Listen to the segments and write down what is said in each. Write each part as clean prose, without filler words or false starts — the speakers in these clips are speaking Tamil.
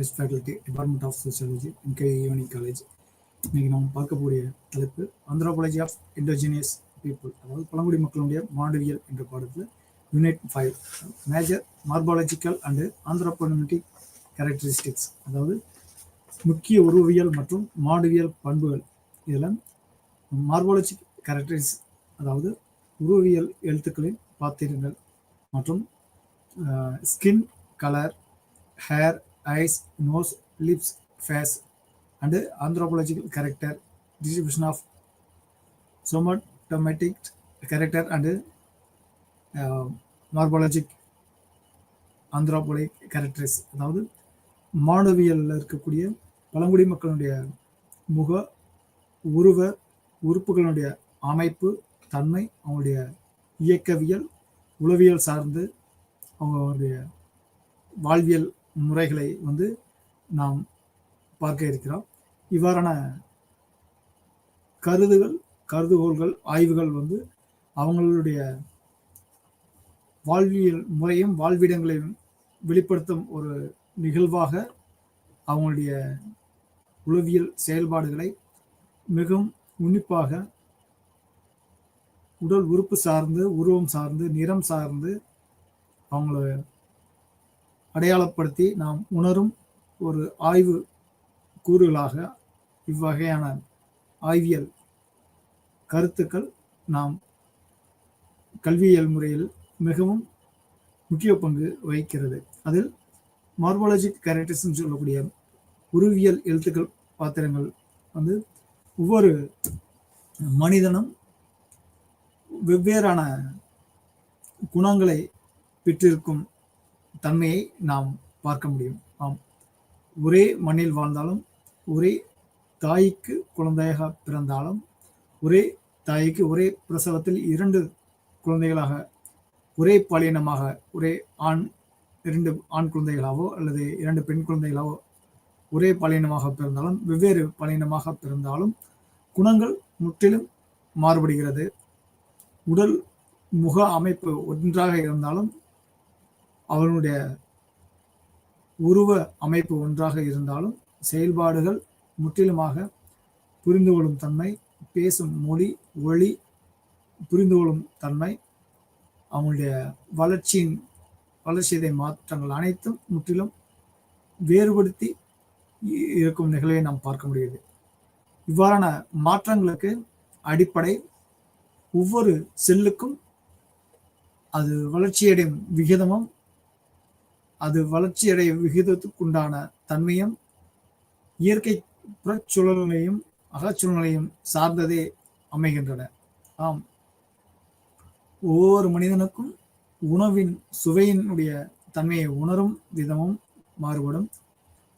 S faculty department of sociology uni college. இன்னைக்கு நம்ம பார்க்கக்கூடிய தலைப்பு ஆந்த்ரோபாலஜி ஆஃப் இண்டோஜினியஸ் பீப்புள், அதாவது பழங்குடி மக்களுடைய மாடுவியல் என்ற பாடத்தில் unit 5 major morphological and anthropometric characteristics, அதாவது முக்கிய உருவியல் மற்றும் மாடுவியல் பண்புகள். இதில் மார்பாலஜிக் கேரக்டரிஸ், அதாவது உருவியல் எழுத்துக்களின் பாத்திரங்கள் மற்றும் skin colour, hair, eyes, nose, lips, face, and anthropological character, distribution of somatomatic character and morphologic anthropologic characters. அதாவது மாணவியலில் இருக்கக்கூடிய பழங்குடி மக்களுடைய முக உருவ உறுப்புகளுடைய அமைப்பு, தன்மை, அவங்களுடைய இயக்கவியல், உளவியல் சார்ந்து அவங்களுடைய வாழ்வியல் முறைகளை நாம் பார்க்க இருக்கிறோம். இவ்வாறான கருதுகோள்கள், ஆய்வுகள் அவங்களுடைய வாழ்வியல் முறையும் வாழ்விடங்களையும் வெளிப்படுத்தும் ஒரு நிகழ்வாக அவங்களுடைய உளவியல் செயல்பாடுகளை மிகவும் உன்னிப்பாக உடல் உறுப்பு சார்ந்து, உருவம் சார்ந்து, நிறம் சார்ந்து அவங்கள அடையாளப்படுத்தி நாம் உணரும் ஒரு ஆய்வு கூறுகளாக இவ்வகையான ஆய்வியல் கருத்துக்கள் நாம் கல்வியியல் முறையில் மிகவும் முக்கிய பங்கு வகிக்கிறது. அதில் மார்பாலஜிக் கேரக்டர்ஸ்ன்னு சொல்லக்கூடிய உருவியல் எழுத்துக்கள் பாத்திரங்கள் ஒவ்வொரு மனிதனும் வெவ்வேறான குணங்களை பெற்றிருக்கும் தன்மையை நாம் பார்க்க முடியும். ஆம், ஒரே மண்ணில் வாழ்ந்தாலும், ஒரே தாய்க்கு குழந்தையாக பிறந்தாலும், ஒரே தாய்க்கு ஒரே பிரசவத்தில் 2 குழந்தைகளாக, ஒரே பாலினமாக, ஒரே 2 ஆண் குழந்தைகளாவோ அல்லது 2 பெண் குழந்தைகளாவோ ஒரே பாலினமாக பிறந்தாலும், வெவ்வேறு பாலினமாக பிறந்தாலும் குணங்கள் முற்றிலும் மாறுபடுகிறது. உடல் முக அமைப்பு ஒன்றாக இருந்தாலும், அவனுடைய உருவ அமைப்பு ஒன்றாக இருந்தாலும், செயல்பாடுகள் முற்றிலுமாக புரிந்து கொள்ளும் தன்மை, பேசும் மொழி, ஒளி, புரிந்து கொள்ளும் தன்மை, அவங்களுடைய வளர்ச்சிதை மாற்றங்கள் அனைத்தும் முற்றிலும் வேறுபடுத்தி இருக்கும் நிகழ்வை நாம் பார்க்க முடியுது. இவ்வாறான மாற்றங்களுக்கு அடிப்படை ஒவ்வொரு செல்லுக்கும் அது வளர்ச்சியடையும் விகிதமும், அது வளர்ச்சியடைய விகிதத்துக்குண்டான தன்மையும், இயற்கை புறச்சூழலையும் அகச்சூழ்நிலையும் சார்ந்ததே அமைகின்றன. ஆம், ஒவ்வொரு மனிதனுக்கும் உணவின் சுவையினுடைய தன்மையை உணரும் விதமும் மாறுபடும்.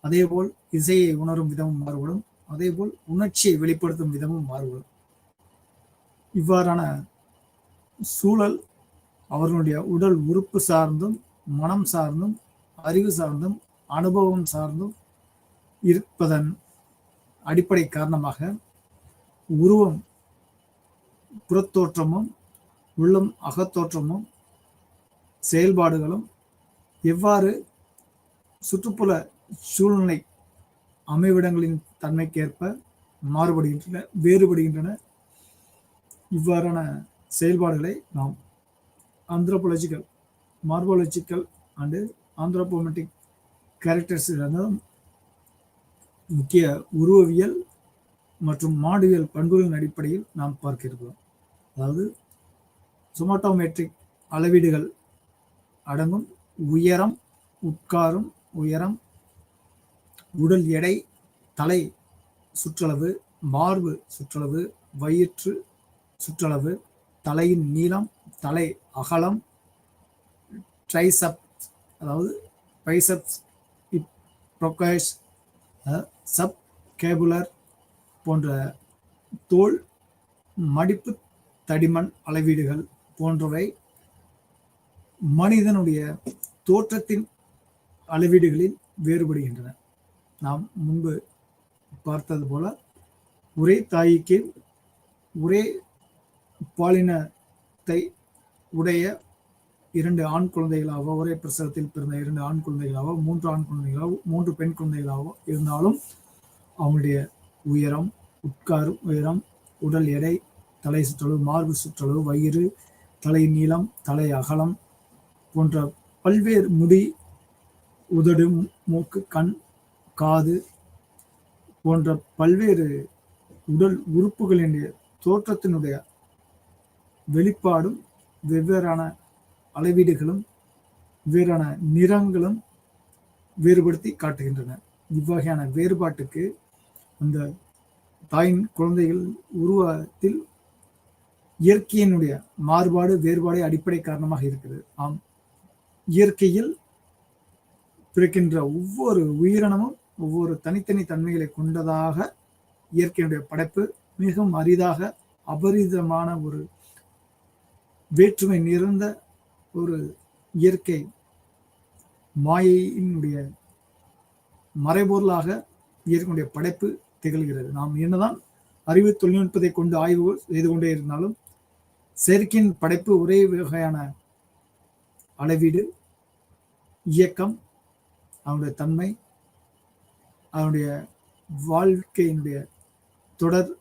அதேபோல் இசையை உணரும் விதமும் மாறுபடும். அதேபோல் உணர்ச்சியை வெளிப்படுத்தும் விதமும் மாறுபடும். இவ்வாறான சூழல் அவர்களுடைய உடல் உறுப்பு சார்ந்தும், மனம் சார்ந்தும், அறிவு சார்ந்தும், அனுபவம் சார்ந்தும் இருப்பதன் அடிப்படை காரணமாக உருவம் புறத்தோற்றமும், உள்ளம் அகத்தோற்றமும், செயல்பாடுகளும் எவ்வாறு சுற்றுப்புற சூழ்நிலை அமைவிடங்களின் தன்மைக்கேற்ப மாறுபடுகின்றன, வேறுபடுகின்றன. இவ்வாறான செயல்பாடுகளை நாம் ஆந்த்ரோபாலஜிக்கல், மார்பாலஜிக்கல் அண்டு ஆந்த்ரோபோமெட்டிக் கேரக்டர்ஸ் முக்கிய உருவவியல் மற்றும் மாடுவியல் பண்புகளின் அடிப்படையில் நாம் பார்க்க இருக்கிறோம். அதாவது சொமாட்டோமெட்ரிக் அளவீடுகள் அடங்கும் உயரம், உட்காரும் உயரம், உடல் எடை, தலை சுற்றளவு, மார்பு சுற்றளவு, வயிற்று சுற்றளவு, தலையின் நீளம், தலை அகலம், ட்ரைசெப்ஸ், அதாவது பைசெப்ஸ், ப்ரோகைஸ், சப் கேபுலர் போன்ற தோல் மடிப்பு தடிமன் அளவீடுகள் போன்றவை மனிதனுடைய தோற்றத்தின் அளவீடுகளில் வேறுபடுகின்றன. நாம் முன்பு பார்த்தது போல ஒரே தாய்க்கு ஒரே பாலினத்தை உடைய 2 ஆண் குழந்தைகளாவோ, ஒரே பிரசவத்தில் பிறந்த 2 ஆண் குழந்தைகளாவோ, 3 ஆண் குழந்தைகளாவோ, 3 பெண் குழந்தைகளாவோ இருந்தாலும் அவங்களுடைய உயரம், உட்காரும் உயரம், உடல் எடை, தலை சுற்றளவு, மார்பு சுற்றளவு, வயிறு, தலை நீளம், தலை அகலம் போன்ற பல்வேறு முடி, உதடு, மூக்கு, கண், காது போன்ற பல்வேறு உடல் உறுப்புகளினுடைய தோற்றத்தினுடைய வெளிப்பாடும் வெவ்வேறான அளவீடுகளும் வேறான நிறங்களும் வேறுபடுத்தி காட்டுகின்றன. இவ்வகையான வேறுபாட்டுக்கு அந்த தாயின் குழந்தைகள் உருவத்தில் இயற்கையினுடைய மாறுபாடு, வேறுபாடு அடிப்படை காரணமாக இருக்கிறது. ஆம், இயற்கையில் பிறக்கின்ற ஒவ்வொரு உயிரினமும் ஒவ்வொரு தனித்தனி தன்மைகளை கொண்டதாக இயற்கையினுடைய படைப்பு மிகவும் அரிதாக, அபரிதமான ஒரு வேற்றுமை நிறைந்த ஒரு இயற்கை மாயையினுடைய மறைபொருளாக இயற்கையுடைய படைப்பு திகழ்கிறது. நாம் என்னதான் அறிவு தொழில்நுட்பத்தை கொண்டு ஆய்வு செய்து கொண்டே இருந்தாலும் செயற்கையின் படைப்பு ஒரே வகையான அளவீடு, இயக்கம், அவனுடைய தன்மை, அவனுடைய வாழ்க்கையினுடைய தொடர்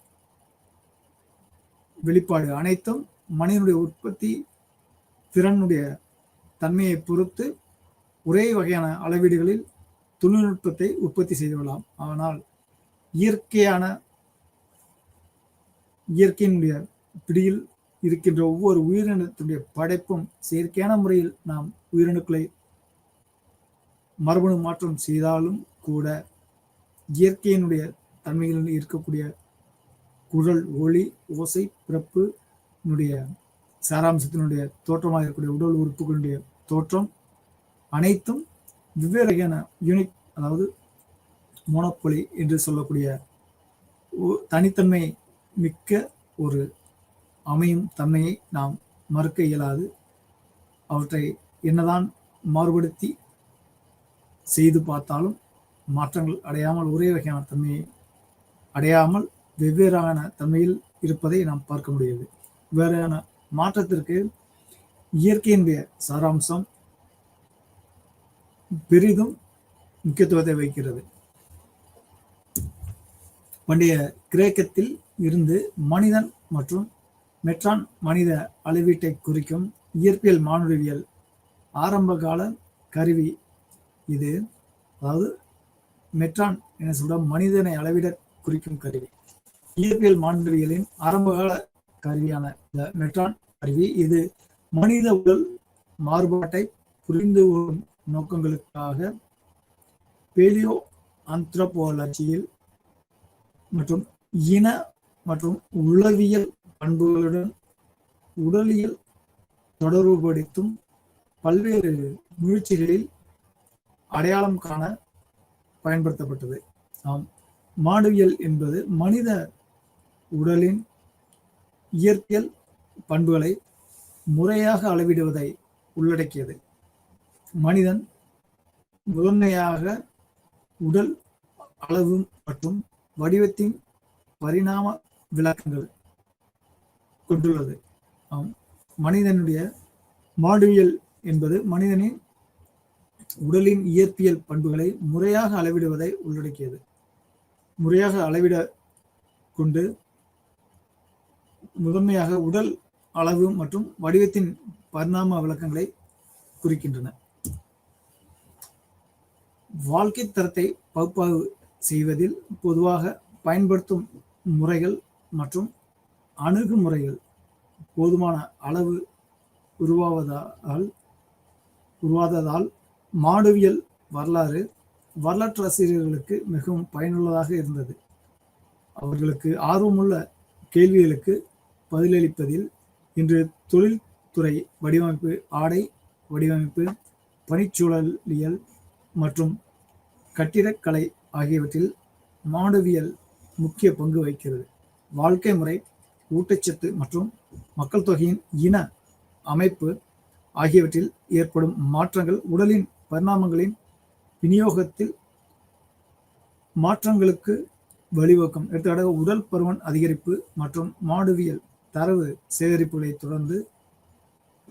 வெளிப்பாடு அனைத்தும் மனிதனுடைய உற்பத்தி திறனுடைய தன்மையை பொறுத்து ஒரே வகையான அளவீடுகளில் தொழில்நுட்பத்தை உற்பத்தி செய்து கொள்ளலாம். ஆனால் இயற்கையினுடைய பிடியில் இருக்கின்ற ஒவ்வொரு உயிரினத்தினுடைய படைப்பும் செயற்கையான முறையில் நாம் உயிரணுக்களை மரபணு மாற்றம் செய்தாலும் கூட இயற்கையினுடைய தன்மைகளில் இருக்கக்கூடிய குரல், ஒளி, ஓசை, பிறப்பு சாராம்சத்தினுடைய தோற்றமாக இருக்கக்கூடிய உடல் உறுப்புகளுடைய தோற்றம் அனைத்தும் வெவ்வேறு வகையான யூனிக், அதாவது மோனோபொலி என்று சொல்லக்கூடிய தனித்தன்மை மிக்க ஒரு அமையும் தன்மையை நாம் மறுக்க இயலாது. அவற்றை என்னதான் மாறுபடுத்தி செய்து பார்த்தாலும் மாற்றங்கள் அடையாமல் ஒரே வகையான தன்மையை அடையாமல் வெவ்வேறான தன்மையில் இருப்பதை நாம் பார்க்க முடியாது. வேறான மாற்றத்திற்கு இயற்கையினுடைய சாராம்சம் பெரிதும் முக்கியத்துவத்தை வைக்கிறது. பண்டைய கிரேக்கத்தில் இருந்து மனிதன் மற்றும் மெட்ரான் மனித அளவீட்டை குறிக்கும் இயற்பியல் மானுடவியல் ஆரம்பகால கருவி இது. அதாவது மெட்ரான் என சொல்ற மனிதனை அளவிட குறிக்கும் கருவி. இயற்பியல் மானுடவியலின் ஆரம்பகால கருவியான இந்த மெட்ரான் கருவி இது மனித உடல் மாறுபாட்டை புரிந்து கொள்ளும் நோக்கங்களுக்காக பேலியோ ஆந்த்ரோபோலஜியில் மற்றும் இன மற்றும் உளவியல் பண்புகளுடன் உடலியல் தொடர்புபடுத்தும் பல்வேறு முயற்சிகளில் அடையாளம் காண பயன்படுத்தப்பட்டது. ஆம், மானுடவியல் என்பது மனித உடலின் இயற்பியல் பண்புகளை முறையாக அளவிடுவதை உள்ளடக்கியது. மனிதன் முதன்மையாக உடல் அளவு மற்றும் வடிவத்தின் பரிணாம விளக்கங்கள் கொண்டுள்ளது. மனிதனுடைய மானுடவியல் என்பது மனிதனின் உடலின் இயற்பியல் பண்புகளை முறையாக அளவிடுவதை உள்ளடக்கியது. முறையாக அளவிட கொண்டு முதன்மையாக உடல் அளவு மற்றும் வடிவத்தின் பரிணாம விளக்கங்களை குறிக்கின்றன. வாழ்க்கை தரத்தை பகுப்பாய்வு செய்வதில் பொதுவாக பயன்படுத்தும் முறைகள் மற்றும் அணுகுமுறைகள் போதுமான அளவு உருவாததால் மானுடவியல் வரலாற்றாசிரியர்களுக்கு மிகவும் பயனுள்ளதாக இருந்தது. அவர்களுக்கு ஆர்வமுள்ள கேள்விகளுக்கு பதிலளிப்பதில் இன்று தொழில்துறை வடிவமைப்பு, ஆடை வடிவமைப்பு, பணிச்சூழலியல் மற்றும் கட்டிடக்கலை ஆகியவற்றில் மானுடவியல் முக்கிய பங்கு வகிக்கிறது. வாழ்க்கை முறை, ஊட்டச்சத்து மற்றும் மக்கள் தொகையின் இன அமைப்பு ஆகியவற்றில் ஏற்படும் மாற்றங்கள் உடலின் பரிணாமங்களின் விநியோகத்தில் மாற்றங்களுக்கு வழிவகுக்கும். எடுத்துக்காட்டாக உடல் பருமன் அதிகரிப்பு மற்றும் மானுடவியல் தரவு சேகரிப்புகளை தொடர்ந்து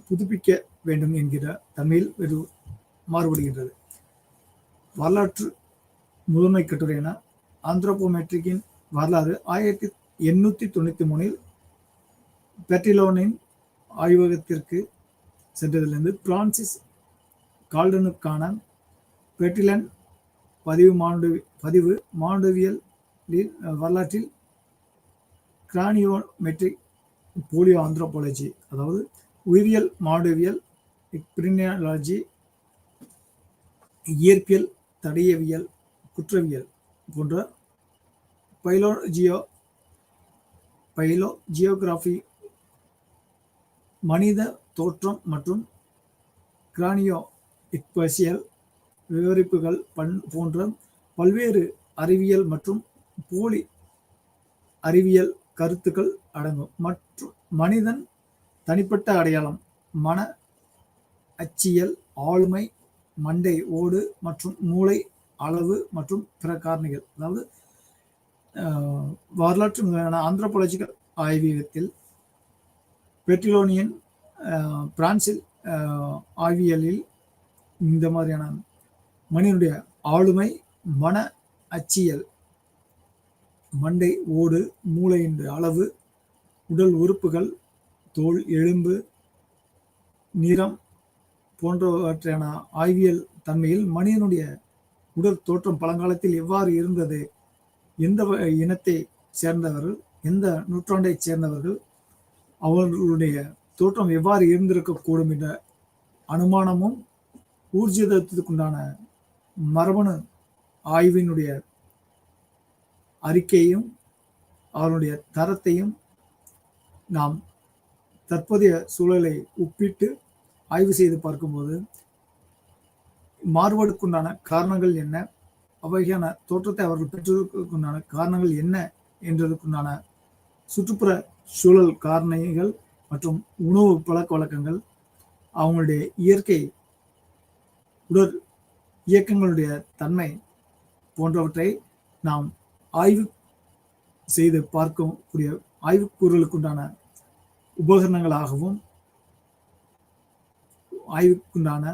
புதுப்பிக்க வேண்டும் என்கிற தன்மையில் மாறுபடுகின்றது. வரலாற்று முதன்மை கட்டுரையான ஆந்த்ரோபோமெட்ரிக்கின் வரலாறு 1893 பெர்டிலோனின் ஆய்வகத்திற்கு சென்றதிலிருந்து பிரான்சிஸ் கால்டனுக்கான பெர்டிலன் பதிவு மானுடவியல் வரலாற்றில் கிரானியோமெட்ரிக் போலியோ ஆந்த்ரோபாலஜி, அதாவது உயிரியல் மானுடவியல், கிரிமினாலஜி, இயற்பியல், தடயவியல், குற்றவியல் போன்ற பைலோஜியோகிராஃபி, மனித தோற்றம் மற்றும் கிரானியோ எக்ஸ்பேசியல் விவரிப்புகள் போன்ற பல்வேறு அறிவியல் மற்றும் போலி அறிவியல் கருத்துக்கள் அடங்கும். மற்றும் மனிதன் தனிப்பட்ட அடையாளம், மன அச்சியல், ஆளுமை, மண்டை ஓடு மற்றும் மூளை அளவு மற்றும் பிற காரணிகள். அதாவது வரலாற்று ஆந்த்ரோபாலஜிக்கல் ஆய்வகத்தில் பெர்டிலோனியன் பிரான்சில் ஆய்வியலில் இந்த மாதிரியான மனிதனுடைய ஆளுமை, மன அச்சியல், மண்டை ஓடு, மூளையின் அளவு, உடல் உறுப்புகள், தோல், எலும்பு, நிறம் போன்றவற்றான ஆய்வியல் தன்மையில் மனிதனுடைய உடல் தோற்றம் பழங்காலத்தில் எவ்வாறு இருந்தது, எந்த இனத்தை சேர்ந்தவர்கள், எந்த நூற்றாண்டை சேர்ந்தவர்கள், அவர்களுடைய தோற்றம் எவ்வாறு இருந்திருக்கக்கூடும் என்ற அனுமானமும் ஊர்ஜிதத்துக்குண்டான மரபணு ஆய்வினுடைய அறிக்கையும் அவருடைய தரத்தையும் நாம் தற்போதைய சூழலை ஒப்பிட்டு ஆய்வு செய்து பார்க்கும்போது மாறுபாடுக்குண்டான காரணங்கள் என்ன, அவ்வகையான தோற்றத்தை அவர்கள் பெற்றதற்குண்டான காரணங்கள் என்ன என்றதுக்குண்டான சுற்றுப்புற சூழல் காரணிகள் மற்றும் உணவு பழக்க வழக்கங்கள், அவங்களுடைய இயற்கை உடல் இயக்கங்களுடைய தன்மை போன்றவற்றை நாம் ஆய்வு செய்து பார்க்கக்கூடிய ஆய்வுக்கூறலுக்குண்டான உபகரணங்களாகவும் ஆய்வுக்குண்டான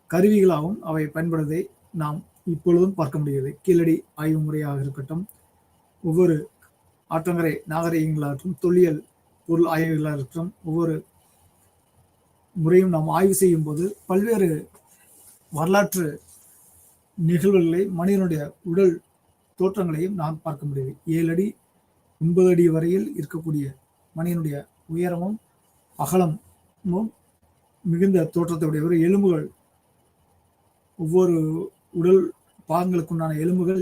கருவிகளாகவும் அவை பயன்படுவதை நாம் இப்பொழுதும் பார்க்க முடிகிறது. கீழடி ஆய்வு முறையாக இருக்கட்டும், ஒவ்வொரு ஆற்றங்கரை நாகரிகங்களாகட்டும், தொல்லியல் பொருள் ஆய்வுகளாக இருக்கட்டும், ஒவ்வொரு முறையும் நாம் ஆய்வு செய்யும் போது பல்வேறு வரலாற்று நிகழ்வுகளை, மனிதனுடைய உடல் தோற்றங்களையும் நாம் பார்க்க முடியுது. 7 அடி 9 அடி வரையில் இருக்கக்கூடிய மனிதனுடைய உயரமும் அகலமும் மிகுந்த தோற்றத்தையுடைய எலும்புகள், ஒவ்வொரு உடல் பாகங்களுக்குண்டான எலும்புகள்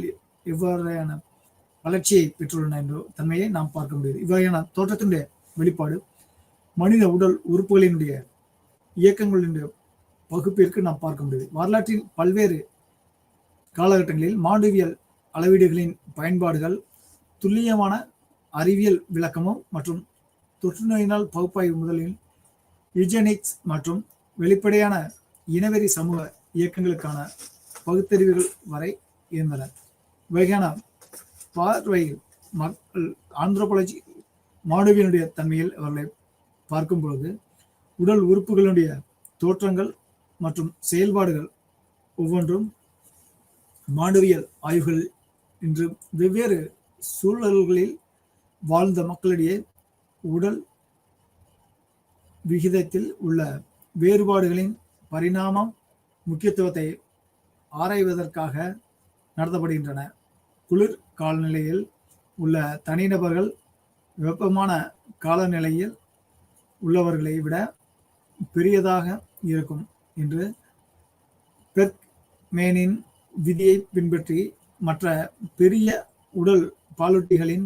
எவ்வாறான வளர்ச்சியை பெற்றுள்ளன என்ற தன்மையை நாம் பார்க்க முடியுது. இவ்வகையான தோற்றத்தினுடைய வெளிப்பாடு மனித உடல் உறுப்புகளினுடைய இயக்கங்களினுடைய பகுப்பிற்கு நாம் பார்க்க முடியுது. வரலாற்றின் பல்வேறு காலகட்டங்களில் மானுடவியல் அளவீடுகளின் பயன்பாடுகள், துல்லியமான அறிவியல் விளக்கமும் மற்றும் தொற்றுநோயினால் பகுப்பாய்வு முதலில் யூஜெனிக்ஸ் மற்றும் வெளிப்படையான இனவெறி சமூக இயக்கங்களுக்கான பகுத்தறிவுகள் வரை இருந்தன. வகையான பார்வையில் மக்கள் ஆந்த்ரோபாலஜி மானுடவியலுடைய தன்மையில் அவர்களை பார்க்கும் பொழுது உடல் உறுப்புகளுடைய தோற்றங்கள் மற்றும் செயல்பாடுகள் ஒவ்வொன்றும் மானுடவியல் ஆய்வுகள் இன்று வெவ்வேறு சூழல்களில் வாழ்ந்த மக்களிடையே உடல் விகிதத்தில் உள்ள வேறுபாடுகளின் பரிணாமம் முக்கியத்துவத்தை ஆராய்வதற்காக நடத்தப்படுகின்றன. குளிர் காலநிலையில் உள்ள தனிநபர்கள் வெப்பமான காலநிலையில் உள்ளவர்களை விட பெரியதாக இருக்கும் என்று பெர்க்மேனின் விதியை பின்பற்றி மற்ற பெரிய உடல் பாலூட்டிகளின்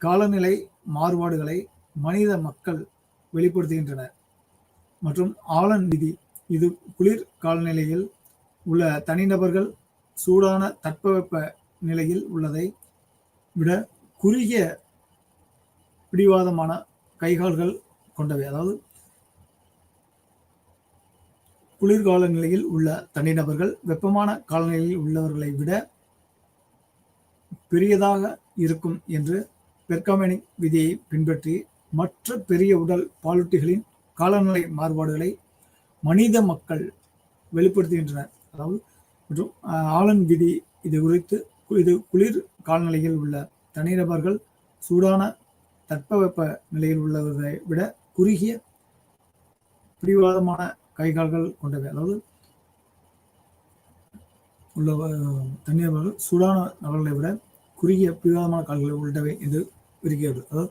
காலநிலை மாறுபாடுகளை மனித மக்கள் வெளிப்படுத்துகின்றனர். மற்றும் ஆலன் விதி, இது குளிர் காலநிலையில் உள்ள தனிநபர்கள் சூடான தட்பவெப்ப நிலையில் உள்ளதை விட குறுகிய பிடிவாதமான கைகால்கள் கொண்டவை. அதாவது குளிர்கால நிலையில் உள்ள தனிநபர்கள் வெப்பமான காலநிலையில் உள்ளவர்களை விட பெரியதாக இருக்கும் என்று பெர்காமெனிக் விதியை பின்பற்றி மற்ற பெரிய உடல் பாலூட்டிகளின் காலநிலை மாறுபாடுகளை மனித மக்கள் வெளிப்படுத்துகின்றனர். அதாவது மற்றும் ஆலன் விதி இது குறித்து இது குளிர் காலநிலையில் உள்ள தனிநபர்கள் சூடான தட்பவெப்ப நிலையில் உள்ளவரை விட குறுகிய பிடிவாதமான கைகால்கள் கொண்டவை. அதாவது உள்ள தனிநபர்கள் சூடான நபர்களை விட குறுகிய பிடிவாதமான கால்களை உள்ளவை என்று இருக்கிறது. அதாவது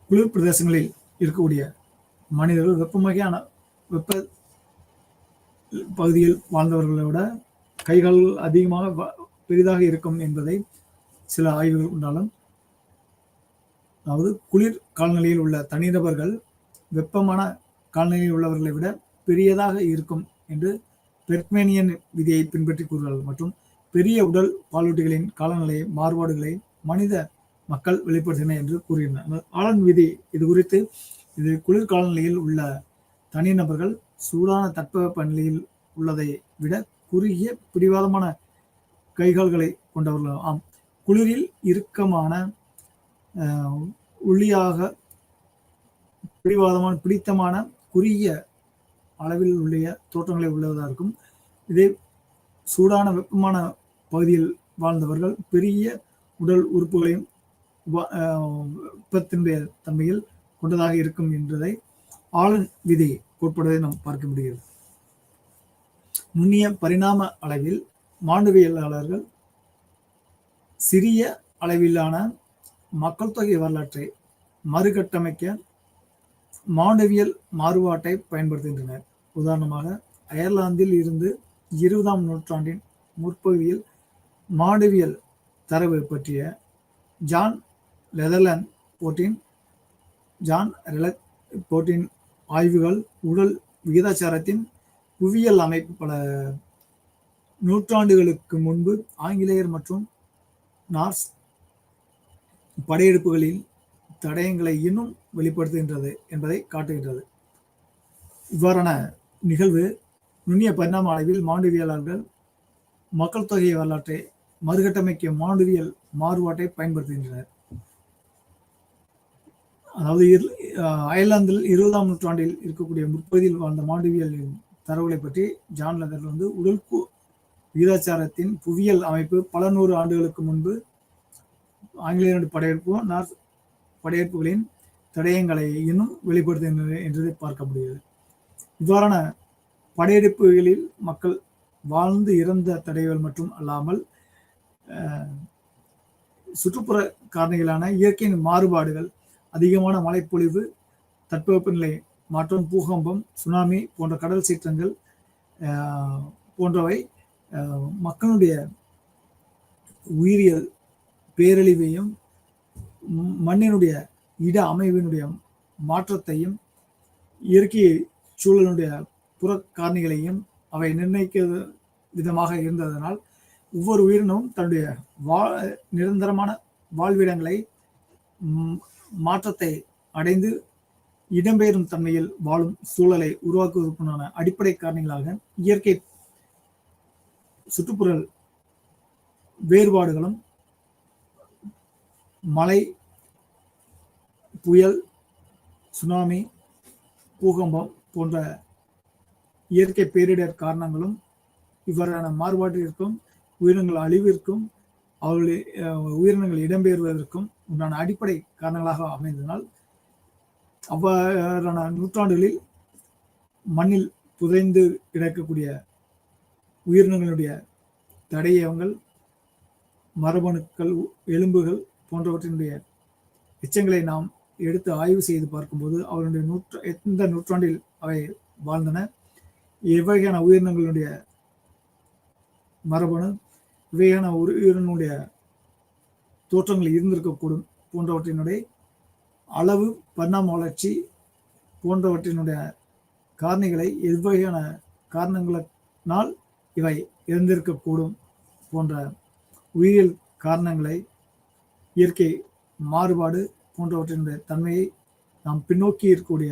குளிர் பிரதேசங்களில் இருக்கக்கூடிய மனிதர்கள் வெப்ப பகுதியில் வாழ்ந்தவர்களை விட கைகால்கள் அதிகமாக பெரிதாக இருக்கும் என்பதை சில ஆய்வுகள் உண்டாலும், அதாவது குளிர் காலநிலையில் உள்ள தனிநபர்கள் வெப்பமான காலநிலையில் உள்ளவர்களை விட பெரியதாக இருக்கும் என்று பெர்க்மேனியன் விதியை பின்பற்றி கூறுகிறார்கள். மற்றும் பெரிய உடல் பாலூட்டிகளின் காலநிலை மாறுபாடுகளை மனித மக்கள் வெளிப்படுத்தின என்று கூறுகின்றனர். ஆலன் விதி இது குறித்து இது குளிர் காலநிலையில் உள்ள தனிநபர்கள் சூடான தட்பவெப்ப நிலையில் உள்ளதை விட குறுகிய பிடிவாதமான கைகால்களை கொண்டவர்கள். ஆம், குளிரில் இறுக்கமான ஒல்லியாக பிடித்தமான குறுகிய அளவில் உள்ள தோற்றங்களை உள்ளதாக இருக்கும். இதே சூடான வெப்பமான பகுதியில் வாழ்ந்தவர்கள் பெரிய உடல் உறுப்புகளையும் வெப்பத்தினுடைய தன்மையில் கொண்டதாக இருக்கும் என்பதை ஆலன் விதி கோட்பாடுவதை நாம் பார்க்க முடிகிறது. நுண்ணிய பரிணாம அளவில் மானுடவியலாளர்கள் சிறிய அளவிலான மக்கள் தொகை வரலாற்றை மறுகட்டமைக்க மானுடவியல் மாறுபாட்டை பயன்படுத்துகின்றனர். உதாரணமாக, அயர்லாந்தில் இருந்து 20ஆம் நூற்றாண்டின் முற்பகுதியில் மானுடவியல் தரவு பற்றிய ஜான் லெதர்லேண்ட் போர்ட்டின் ஆய்வுகள் உடல் விகிதாச்சாரத்தின் புவியியல் அமைப்பு பல நூற்றாண்டுகளுக்கு முன்பு ஆங்கிலேயர் மற்றும் நார்ஸ் படையெடுப்புகளில் தடயங்களை இன்னும் வெளிப்படுத்துகின்றது என்பதை காட்டுகின்றது. இவ்வாறான நிகழ்வு நுண்ணிய பரிணாம அளவில் மானுடவியலாளர்கள் மக்கள் தொகை வரலாற்றை மறுகட்டமைக்க மானுடவியல் மாறுபாட்டை பயன்படுத்துகின்றனர். அதாவது அயர்லாந்தில் 20ஆம் நூற்றாண்டில் இருக்கக்கூடிய முற்பகுதியில் வாழ்ந்த மானுடவியலின் தரவுகளை பற்றி ஜான் லெதர்லேண்ட் உடல் விகிதாச்சாரத்தின் புவியியல் அமைப்பு பல நூறு ஆண்டுகளுக்கு முன்பு ஆங்கிலேயர் படையெடுப்புகளின் தடயங்களை இன்னும் வெளிப்படுத்துகின்றன என்றதை பார்க்க முடியாது. இவ்வாறான படையெடுப்புகளில் மக்கள் வாழ்ந்து இறந்த தடயங்கள் மற்றும் அல்லாமல் சுற்றுப்புற காரணிகளான இயற்கையின் மாறுபாடுகள், அதிகமான மழைப்பொழிவு, தட்பவெப்பநிலை மாற்றம், பூகம்பம், சுனாமி போன்ற கடல் சீற்றங்கள் போன்றவை மக்களுடைய உயிரியல் பேரழிவையும் மண்ணினுடைய இட அமைவினுடைய மாற்றத்தையும் இயற்கை சூழலுடைய புற காரணிகளையும் அவை நிர்ணயிக்க விதமாக இருந்ததனால் ஒவ்வொரு உயிரினமும் தன்னுடைய நிரந்தரமான வாழ்விடங்களை மாற்றத்தை அடைந்து இடம்பெயரும் தன்மையில் வாழும் சூழலை உருவாக்குவதற்கான அடிப்படை காரணிகளாக இயற்கை சுற்றுப்புற வேறுபாடுகளும் மழை, புயல், சுனாமி, பூகம்பம் போன்ற இயற்கை பேரிடர் காரணங்களும் இவ்வாறான மாறுபாட்டிற்கும் உயிரினங்கள் அழிவிற்கும் அவர்களுடைய உயிரினங்கள் இடம்பெயர்வதற்கும் உண்டான அடிப்படை காரணங்களாக அமைந்ததனால் அவ்வாறான நூற்றாண்டுகளில் மண்ணில் புதைந்து கிடக்கக்கூடிய உயிரினங்களுடைய தடயங்கள், மரபணுக்கள், எலும்புகள் போன்றவற்றினுடைய எச்சங்களை நாம் எடுத்து ஆய்வு செய்து பார்க்கும்போது அவர்களுடைய எந்த நூற்றாண்டில் அவை வாழ்ந்தன, எவ்வகையான உயிரினங்களுடைய மரபணு, இவையான உயிரினுடைய தோற்றங்கள் இருந்திருக்கக்கூடும் போன்றவற்றினுடைய அளவு, பரிணாம வளர்ச்சி போன்றவற்றினுடைய காரணிகளை எவ்வகையான காரணங்களினால் இவை இருந்திருக்கக்கூடும் போன்ற உயிரியல் காரணங்களை, இயற்கை மாறுபாடு போன்றவற்றினுடைய தன்மையை நாம் பின்னோக்கி இருக்கக்கூடிய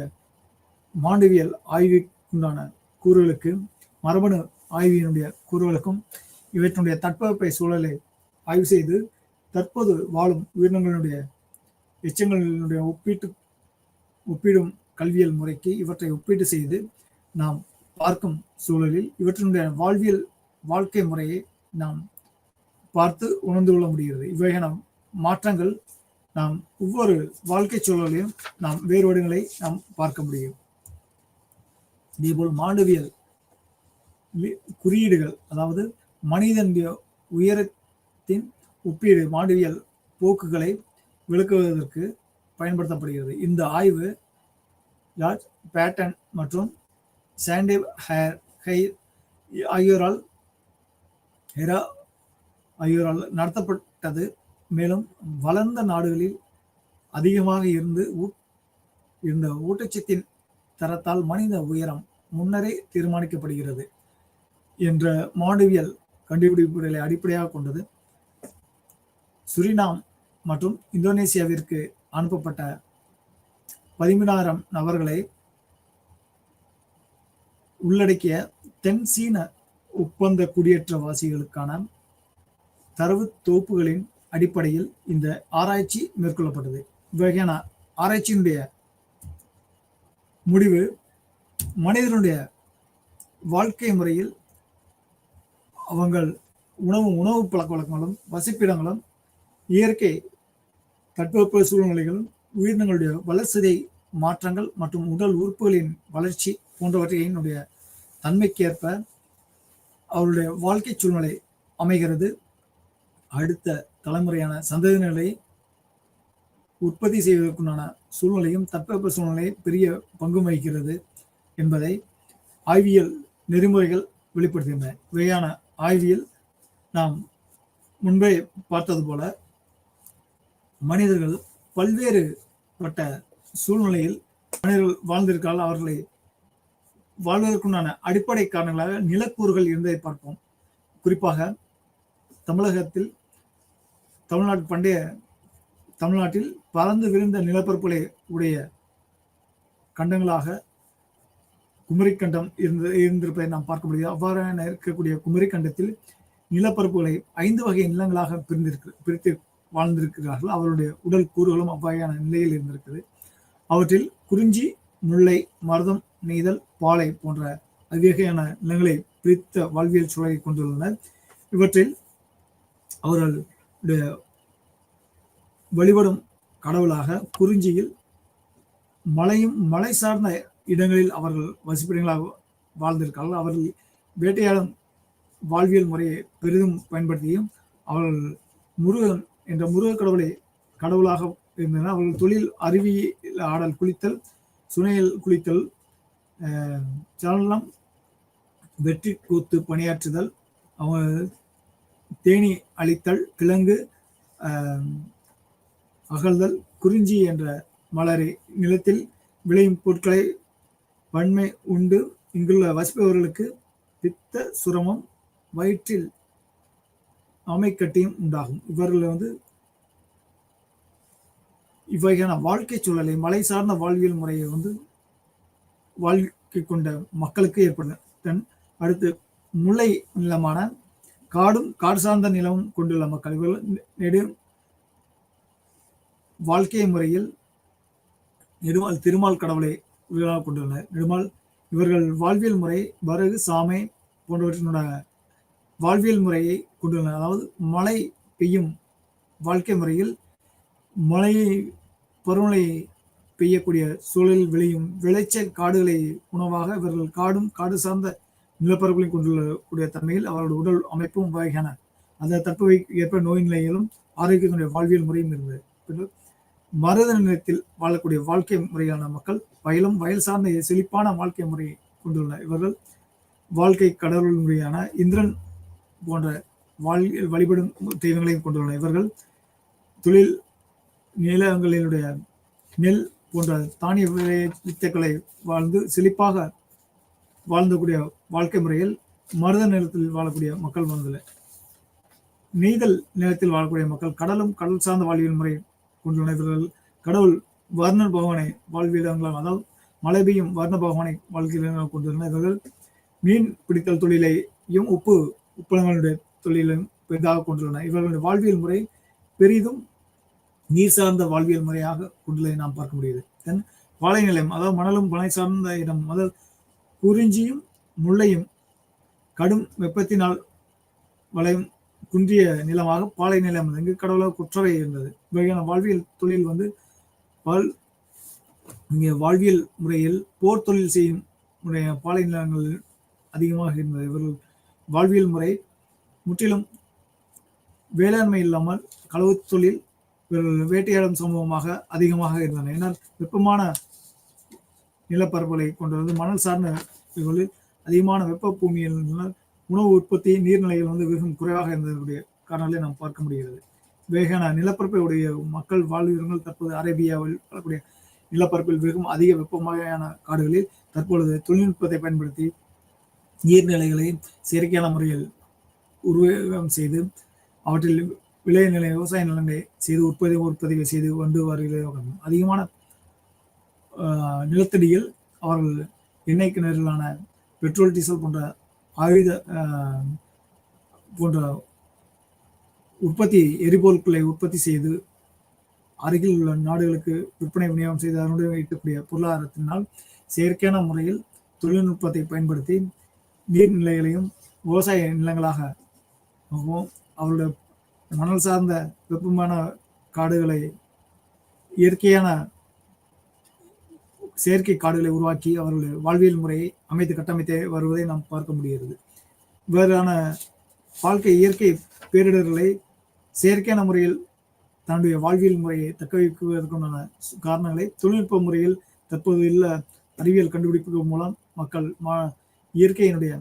மானுடவியல் ஆய்வுக்குண்டான கூறுகளுக்கு, மரபணு ஆய்வினுடைய கூறுகளுக்கும் இவற்றினுடைய தட்பவெப்ப சூழலை ஆய்வு செய்து தற்போது வாழும் உயிரினங்களுடைய எச்சங்களினுடைய ஒப்பிடும் கல்வியல் முறைக்கு இவற்றை ஒப்பீடு செய்து நாம் பார்க்கும் சூழலில் இவற்றினுடைய வாழ்க்கை முறையை நாம் பார்த்து உணர்ந்து கொள்ள முடிகிறது. இவ்வகையான மாற்றங்கள் நாம் ஒவ்வொரு வாழ்க்கை சூழலையும் நாம் வேறுபாடுகளை நாம் பார்க்க முடியும். இதேபோல் மாண்டவியல் குறியீடுகள், அதாவது மனிதனுடைய உயரத்தின் ஒப்பீடு மாண்டவியல் போக்குகளை விளக்குவதற்கு பயன்படுத்தப்படுகிறது. இந்த ஆய்வு ஜார்ஜ் பேட்டன் மற்றும் சாண்டேவ் ஆகியோரால் நடத்தப்பட்டது. மேலும் வளர்ந்த நாடுகளில் அதிகமாக இருந்த ஊட்டச்சத்தின் தரத்தால் மனித உயரம் முன்னரே தீர்மானிக்கப்படுகிறது என்ற மாண்டவியல் கண்டுபிடிப்புகளை அடிப்படையாக கொண்டது. சுரினாம் மற்றும் இந்தோனேசியாவிற்கு அனுப்பப்பட்ட 13,000 நபர்களை உள்ளடக்கிய தென் சீன ஒப்பந்த குடியேற்றவாசிகளுக்கான தரவு தொகுப்புகளின் அடிப்படையில் இந்த ஆராய்ச்சி மேற்கொள்ளப்பட்டது. இவ்வகையான ஆராய்ச்சியினுடைய முடிவு மனிதனுடைய வாழ்க்கை முறையில் அவங்கள் உணவு பழக்க வழக்கங்களும் வசிப்பிடங்களும் இயற்கை தட்பவெப்ப சூழ்நிலைகளும் உயிரினங்களுடைய வளர்சிதை மாற்றங்கள் மற்றும் உடல் உறுப்புகளின் வளர்ச்சி போன்றவற்றினுடைய தன்மைக்கேற்ப அவருடைய வாழ்க்கை சூழ்நிலை அமைகிறது. அடுத்த தலைமுறையான சந்ததியினரை உற்பத்தி செய்வதற்குண்டான சூழ்நிலையும் தட்பவெப்ப சூழ்நிலை பெரிய பங்கு வகிக்கிறது என்பதை ஆய்வியல் நெறிமுறைகள் வெளிப்படுத்துகின்றன. இவையான ஆய்வியல் நாம் முன்பே பார்த்தது போல மனிதர்கள் பல்வேறுபட்ட சூழ்நிலையில் மனிதர்கள் வாழ்ந்திருக்கால் அவர்களை வாழ்வதற்குண்டான அடிப்படை காரணங்களாக நிலக்கூறுகள் இருந்ததை பார்ப்போம். குறிப்பாக பண்டைய தமிழ்நாட்டில் பறந்து விரிந்த நிலப்பரப்புகளை உடைய கண்டங்களாக குமரிக்கண்டம் இருந்திருப்பதை நாம் பார்க்க முடியாது. அவ்வாறான இருக்கக்கூடிய குமரிக்கண்டத்தில் நிலப்பரப்புகளை 5 வகை நிலங்களாக பிரித்து வாழ்ந்திருக்கிறார்கள். அவருடைய உடல் கூறுகளும் அவ்வகையான நிலையில் இருந்திருக்கிறது. அவற்றில் குறிஞ்சி, முல்லை, மருதம், நெய்தல், பாலை போன்ற அவ்வகையான நிலங்களை பிரித்த வாழ்வியல் சூழலை கொண்டுள்ளனர். இவற்றில் அவர்களுடைய வழிபடும் கடவுளாக குறிஞ்சியில் மலை சார்ந்த இடங்களில் அவர்கள் வசிப்பிடங்களாக வாழ்ந்திருக்கிறார்கள். அவர்கள் வேட்டையாடும் வாழ்வியல் முறையை பெரிதும் பயன்படுத்தியும் அவர்கள் முருகன் என்ற முருக கடவுளாக இருந்தனர். அவர்கள் தொழில் அருவியில் ஆடல், குளித்தல், சுனையில் குளித்தல், சலனம், வெற்றி கூத்து பணியாற்றுதல், அவங்க தேனி அழித்தல், கிழங்கு அகழ்தல், குறிஞ்சி என்ற மலரை நிலத்தில் விளையும் பொருட்களை வன்மை உண்டு இங்குள்ள வசிப்பவர்களுக்கு பித்த சுரமும் வயிற்றில் அமைக்கட்டியும் உண்டாகும். இவர்கள் இவ்வகையான வாழ்க்கை சூழலை மலை சார்ந்த வாழ்வியல் முறையை வாழ்க்கை கொண்ட மக்களுக்கு ஏற்படும். அடுத்து முல்லை நிலமான காடு சார்ந்த நிலமும் கொண்டுள்ள மக்கள் இவர்கள் வாழ்க்கை முறையில் நெடுமால் திருமால் கடவுளை உயிராக கொண்டுள்ளனர். நெடுமால் இவர்கள் வாழ்வியல் முறை வரகு, சாமை போன்றவற்றினோட வாழ்வியல் முறையை கொண்டுள்ளனர். அதாவது மழை பெய்யும் வாழ்க்கை முறையில் மழையை பருவமழை பெய்யக்கூடிய சூழலில் விளையும் விளைச்சல் காடுகளை உணவாக இவர்கள் காடு சார்ந்த நிலப்பரப்புகளையும் கொண்டுள்ளக்கூடிய தன்மையில் அவர்களுடைய உடல் அமைப்பும் வகையான அந்த தட்பவெப்ப ஏற்ப நோய் நிலையிலும் ஆரோக்கியத்தினுடைய வாழ்வியல் முறையும் இருந்தது. மருத நிலத்தில் வாழக்கூடிய வாழ்க்கை முறையான மக்கள் வயல் சார்ந்த செழிப்பான வாழ்க்கை முறையை கொண்டுள்ளனர். இவர்கள் வாழ்க்கை கடவுள் முறையான இந்திரன் போன்ற வழிபடும் தெய்வங்களையும் கொண்டுள்ளனர். இவர்கள் தொழில் நிலங்களினுடைய நெல் போன்ற தானிய வித்தைகளை வாழ்ந்து செழிப்பாக வாழ்ந்தக்கூடிய வாழ்க்கை முறையில் மருத நிலத்தில் வாழக்கூடிய மக்கள் வாழ்ந்ததில்லை. நெய்தல் நிலத்தில் வாழக்கூடிய மக்கள் கடல் சார்ந்த வாழ்வியல் முறை கொண்டுள்ளனர். இவர்கள் கடவுள் வர்ண பகவானை வாழ்வியலாக, அதாவது மழை பெய்யும் வர்ண பகவானை வாழ்க்கையாக கொண்டுள்ளனர். இவர்கள் மீன் பிடித்தல் தொழிலையும் உப்பளங்களுடைய தொழிலையும் பெரிதாக கொண்டுள்ளனர். இவர்களுடைய வாழ்வியல் முறை பெரிதும் நீர் சார்ந்த வாழ்வியல் முறையாக கொண்டுள்ளதை நாம் பார்க்க முடியுது. பாலை நிலம், அதாவது மணலும் பனை சார்ந்த இடம், முதல் குறிஞ்சியும் முல்லையும் கடும் வெப்பத்தினால் வளையும் குன்றிய நிலமாக பாலை நிலம் இங்கு கடவுளாக குற்றவை இருந்தது. இவ்வகையான வாழ்வியல் தொழில் இங்கே வாழ்வியல் முறையில் போர் தொழில் செய்யும் பாலை நிலங்கள் அதிகமாக இருந்தது. இவர்கள் வாழ்வியல் முறை முற்றிலும் வேளாண்மை இல்லாமல் களவு தொழில், இவர்கள் வேட்டையாடும் சமூகமாக அதிகமாக இருந்தன. ஏன்னால் வெப்பமான நிலப்பரப்புகளை கொண்டது மணல் சார்ந்த இவர்களில் அதிகமான வெப்ப பூமியில் உணவு உற்பத்தி நீர்நிலைகள் மிகவும் குறைவாக இருந்ததுடைய காரணங்களை நாம் பார்க்க முடிகிறது. வேகான நிலப்பரப்பை உடைய மக்கள் வாழ்விடங்கள் தற்போது அரேபியாவில் வரக்கூடிய நிலப்பரப்பில் மிகவும் அதிக வெப்பமான காடுகளில் தற்பொழுது தொழில்நுட்பத்தை பயன்படுத்தி நீர்நிலைகளை செயற்கையான முறையில் உருவகம் செய்து அவற்றில் விளைநிலை விவசாய நிலங்களை செய்து உற்பத்தி செய்து கொண்டு வருகிறார்கள். அதிகமான நிலத்தடியில் அவர்கள் எண்ணெய் கிணறுகளான பெட்ரோல், டீசல் போன்ற உற்பத்தி எரிபொருட்களை உற்பத்தி செய்து அருகில் உள்ள நாடுகளுக்கு விற்பனை விநியோகம் செய்து அதனுடன் வைக்கக்கூடிய பொருளாதாரத்தினால் செயற்கையான முறையில் தொழில்நுட்பத்தை பயன்படுத்தி நீர்நிலைகளையும் விவசாய நிலங்களாக அவருடைய மணல் சார்ந்த வெப்பமான காடுகளை இயற்கையான செயற்கை காடுகளை உருவாக்கி அவர்களுடைய வாழ்வியல் முறையை அமைத்து கட்டமைத்து வருவதை நாம் பார்க்க முடிகிறது. வேறான வாழ்க்கை இயற்கை பேரிடர்களை செயற்கையான முறையில் தன்னுடைய வாழ்வியல் முறையை தக்க வைப்பதற்குண்டான காரணங்களை தொழில்நுட்ப முறையில் தற்போது உள்ள அறிவியல் கண்டுபிடிப்புகள் மூலம் மக்கள் இயற்கையினுடைய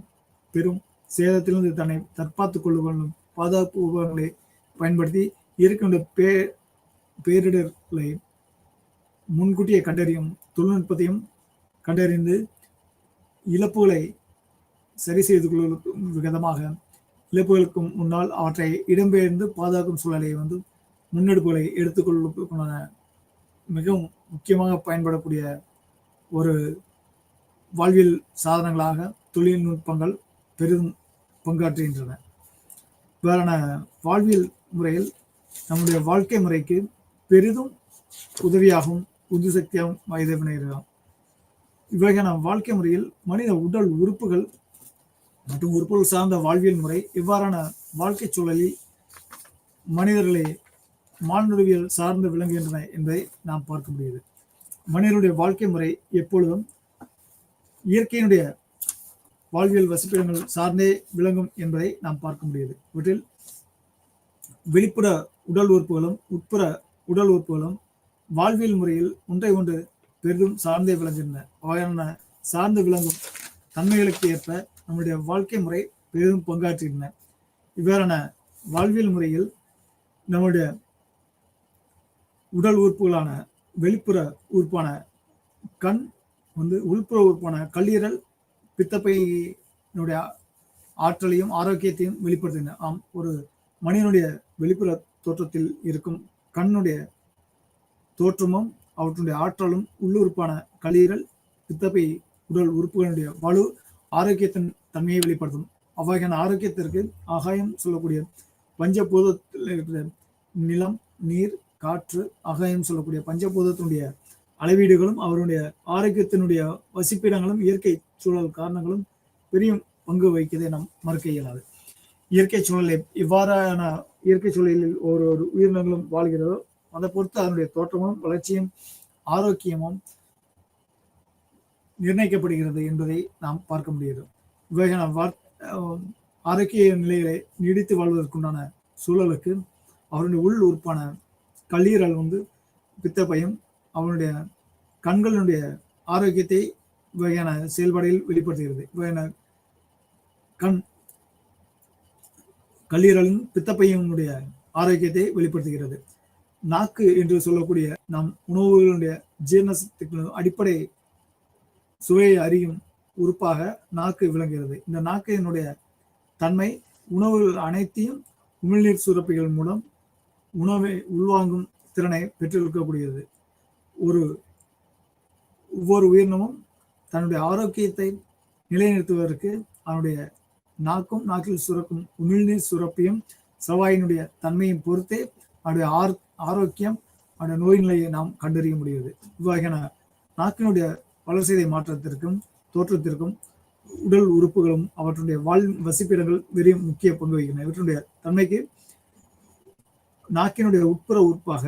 பெரும் சேதத்திலிருந்து தன்னை தற்காத்துக் கொள்ளும் பாதுகாப்பு உபகரணங்களை பயன்படுத்தி இயற்கையுடைய பேரிடர்களை முன்கூட்டியே கண்டறியும் தொழில்நுட்பத்தையும் கண்டறிந்து இழப்புகளை சரி செய்து கொள்வதற்கும் விதமாக இழப்புகளுக்கு முன்னால் அவற்றை இடம்பெயர்ந்து பாதுகாக்கும் சூழலை முன்னெடுப்புகளை எடுத்துக்கொள்வதற்கான மிகவும் முக்கியமாக பயன்படக்கூடிய ஒரு வாழ்வியல் சாதனங்களாக தொழில்நுட்பங்கள் பெரிதும் பங்காற்றுகின்றன. வேறான வாழ்வியல் முறையில் நம்முடைய வாழ்க்கை முறைக்கு பெரிதும் உதவியாகவும் உந்து சக்தியாகவும் வாய்தவினைகிறோம். இவ்வகையான வாழ்க்கை முறையில் மனித உடல் உறுப்புகள் மற்றும் உறுப்புகள் சார்ந்த வாழ்வியல் முறை இவ்வாறான வாழ்க்கை சூழலில் மனிதர்களை மானுடவியல் சார்ந்து விளங்குகின்றன என்பதை நாம் பார்க்க முடியுது. மனிதனுடைய வாழ்க்கை முறை எப்பொழுதும் இயற்கையினுடைய வாழ்வியல் வசிப்பிடங்கள் சார்ந்தே விளங்கும் என்பதை நாம் பார்க்க முடியுது. இவற்றில் வெளிப்புற உடல் உறுப்புகளும் உட்புற உடல் உறுப்புகளும் வாழ்வியல் முறையில் ஒன்றை ஒன்று பெரிதும் சார்ந்தே விளங்குகின்றன. அவையான சார்ந்து விளங்கும் தன்மைகளுக்கு ஏற்ப நம்முடைய வாழ்க்கை முறை பெரிதும் பங்காற்றுகின்றன. இவ்வாறான வாழ்வியல் முறையில் நம்முடைய உடல் உறுப்புகளான வெளிப்புற உறுப்பான கண் உள்புற உறுப்பான கல்லீரல் பித்தப்பையினுடைய ஆற்றலையும் ஆரோக்கியத்தையும் வெளிப்படுத்துகின்றன. ஒரு மனிதனுடைய வெளிப்புற தோற்றத்தில் இருக்கும் கண்ணுடைய தோற்றமும் அவற்றுடைய ஆற்றலும் உள்ளுறுப்பான கல்லீரல் பித்தப்பை உடல் உறுப்புகளுடைய வலு ஆரோக்கியத்தின் தன்மையை வெளிப்படுத்தும். அவ்வகையான ஆரோக்கியத்திற்கு ஆகாயம் சொல்லக்கூடிய பஞ்சபூதத்தில் இருக்கிற நிலம், நீர், காற்று, ஆகாயம் சொல்லக்கூடிய பஞ்சபூதத்தினுடைய அளவீடுகளும் அவருடைய ஆரோக்கியத்தினுடைய வசிப்பிடங்களும் இயற்கை சூழல் காரணங்களும் பெரிய பங்கு வகிக்கதை நாம் மறுக்க இயலாது. இயற்கை சூழலை இவ்வாறான இயற்கை சூழலில் ஒரு உயிரினங்களும் வாழ்கிறதோ அதை பொறுத்து அதனுடைய தோற்றமும் வளர்ச்சியும் ஆரோக்கியமும் நிர்ணயிக்கப்படுகிறது என்பதை நாம் பார்க்க முடிகிறது. இவ்வகையான ஆரோக்கிய நிலைகளை நீடித்து வாழ்வதற்குண்டான சூழலுக்கு அவருடைய உள் உறுப்பான கல்லீரல் பித்தப்பையும் அவனுடைய கண்களுடைய ஆரோக்கியத்தை இவ்வகையான செயல்பாடுகளில் வெளிப்படுத்துகிறது. இவ்வகையான கல்லீரலின் பித்தப்பையினுடைய ஆரோக்கியத்தை வெளிப்படுத்துகிறது. நாக்கு என்று சொல்லக்கூடிய நம் உணவுகளுடைய ஜீரணத்துக்கு அடிப்படை சுவையை அறியும் உறுப்பாக நாக்கு விளங்குகிறது. இந்த நாக்கினுடைய தன்மை உணவுகள் அனைத்தையும் உமிழ்நீர் சுரப்பிகள் மூலம் உணவை உள்வாங்கும் திறனை பெற்றிருக்கக்கூடியது. ஒவ்வொரு உயிரினமும் தன்னுடைய ஆரோக்கியத்தை நிலைநிறுத்துவதற்கு அவனுடைய நாக்கும் நாக்கில் சுரக்கும் உமிழ்நீர் சுரப்பியும் செவ்வாயினுடைய தன்மையும் பொறுத்தே அவனுடைய ஆரோக்கியம் அவனுடைய நோய் நிலையை நாம் கண்டறிய முடியுது. இவ்வகையான நாக்கினுடைய வளர்சிதை மாற்றத்திற்கும் தோற்றத்திற்கும் உடல் உறுப்புகளும் அவற்றுடைய வசிப்பிடங்கள் வெறிய முக்கிய பங்கு வகிக்கின்றன. இவற்றுடைய தன்மைக்கு நாக்கினுடைய உட்புற உறுப்பாக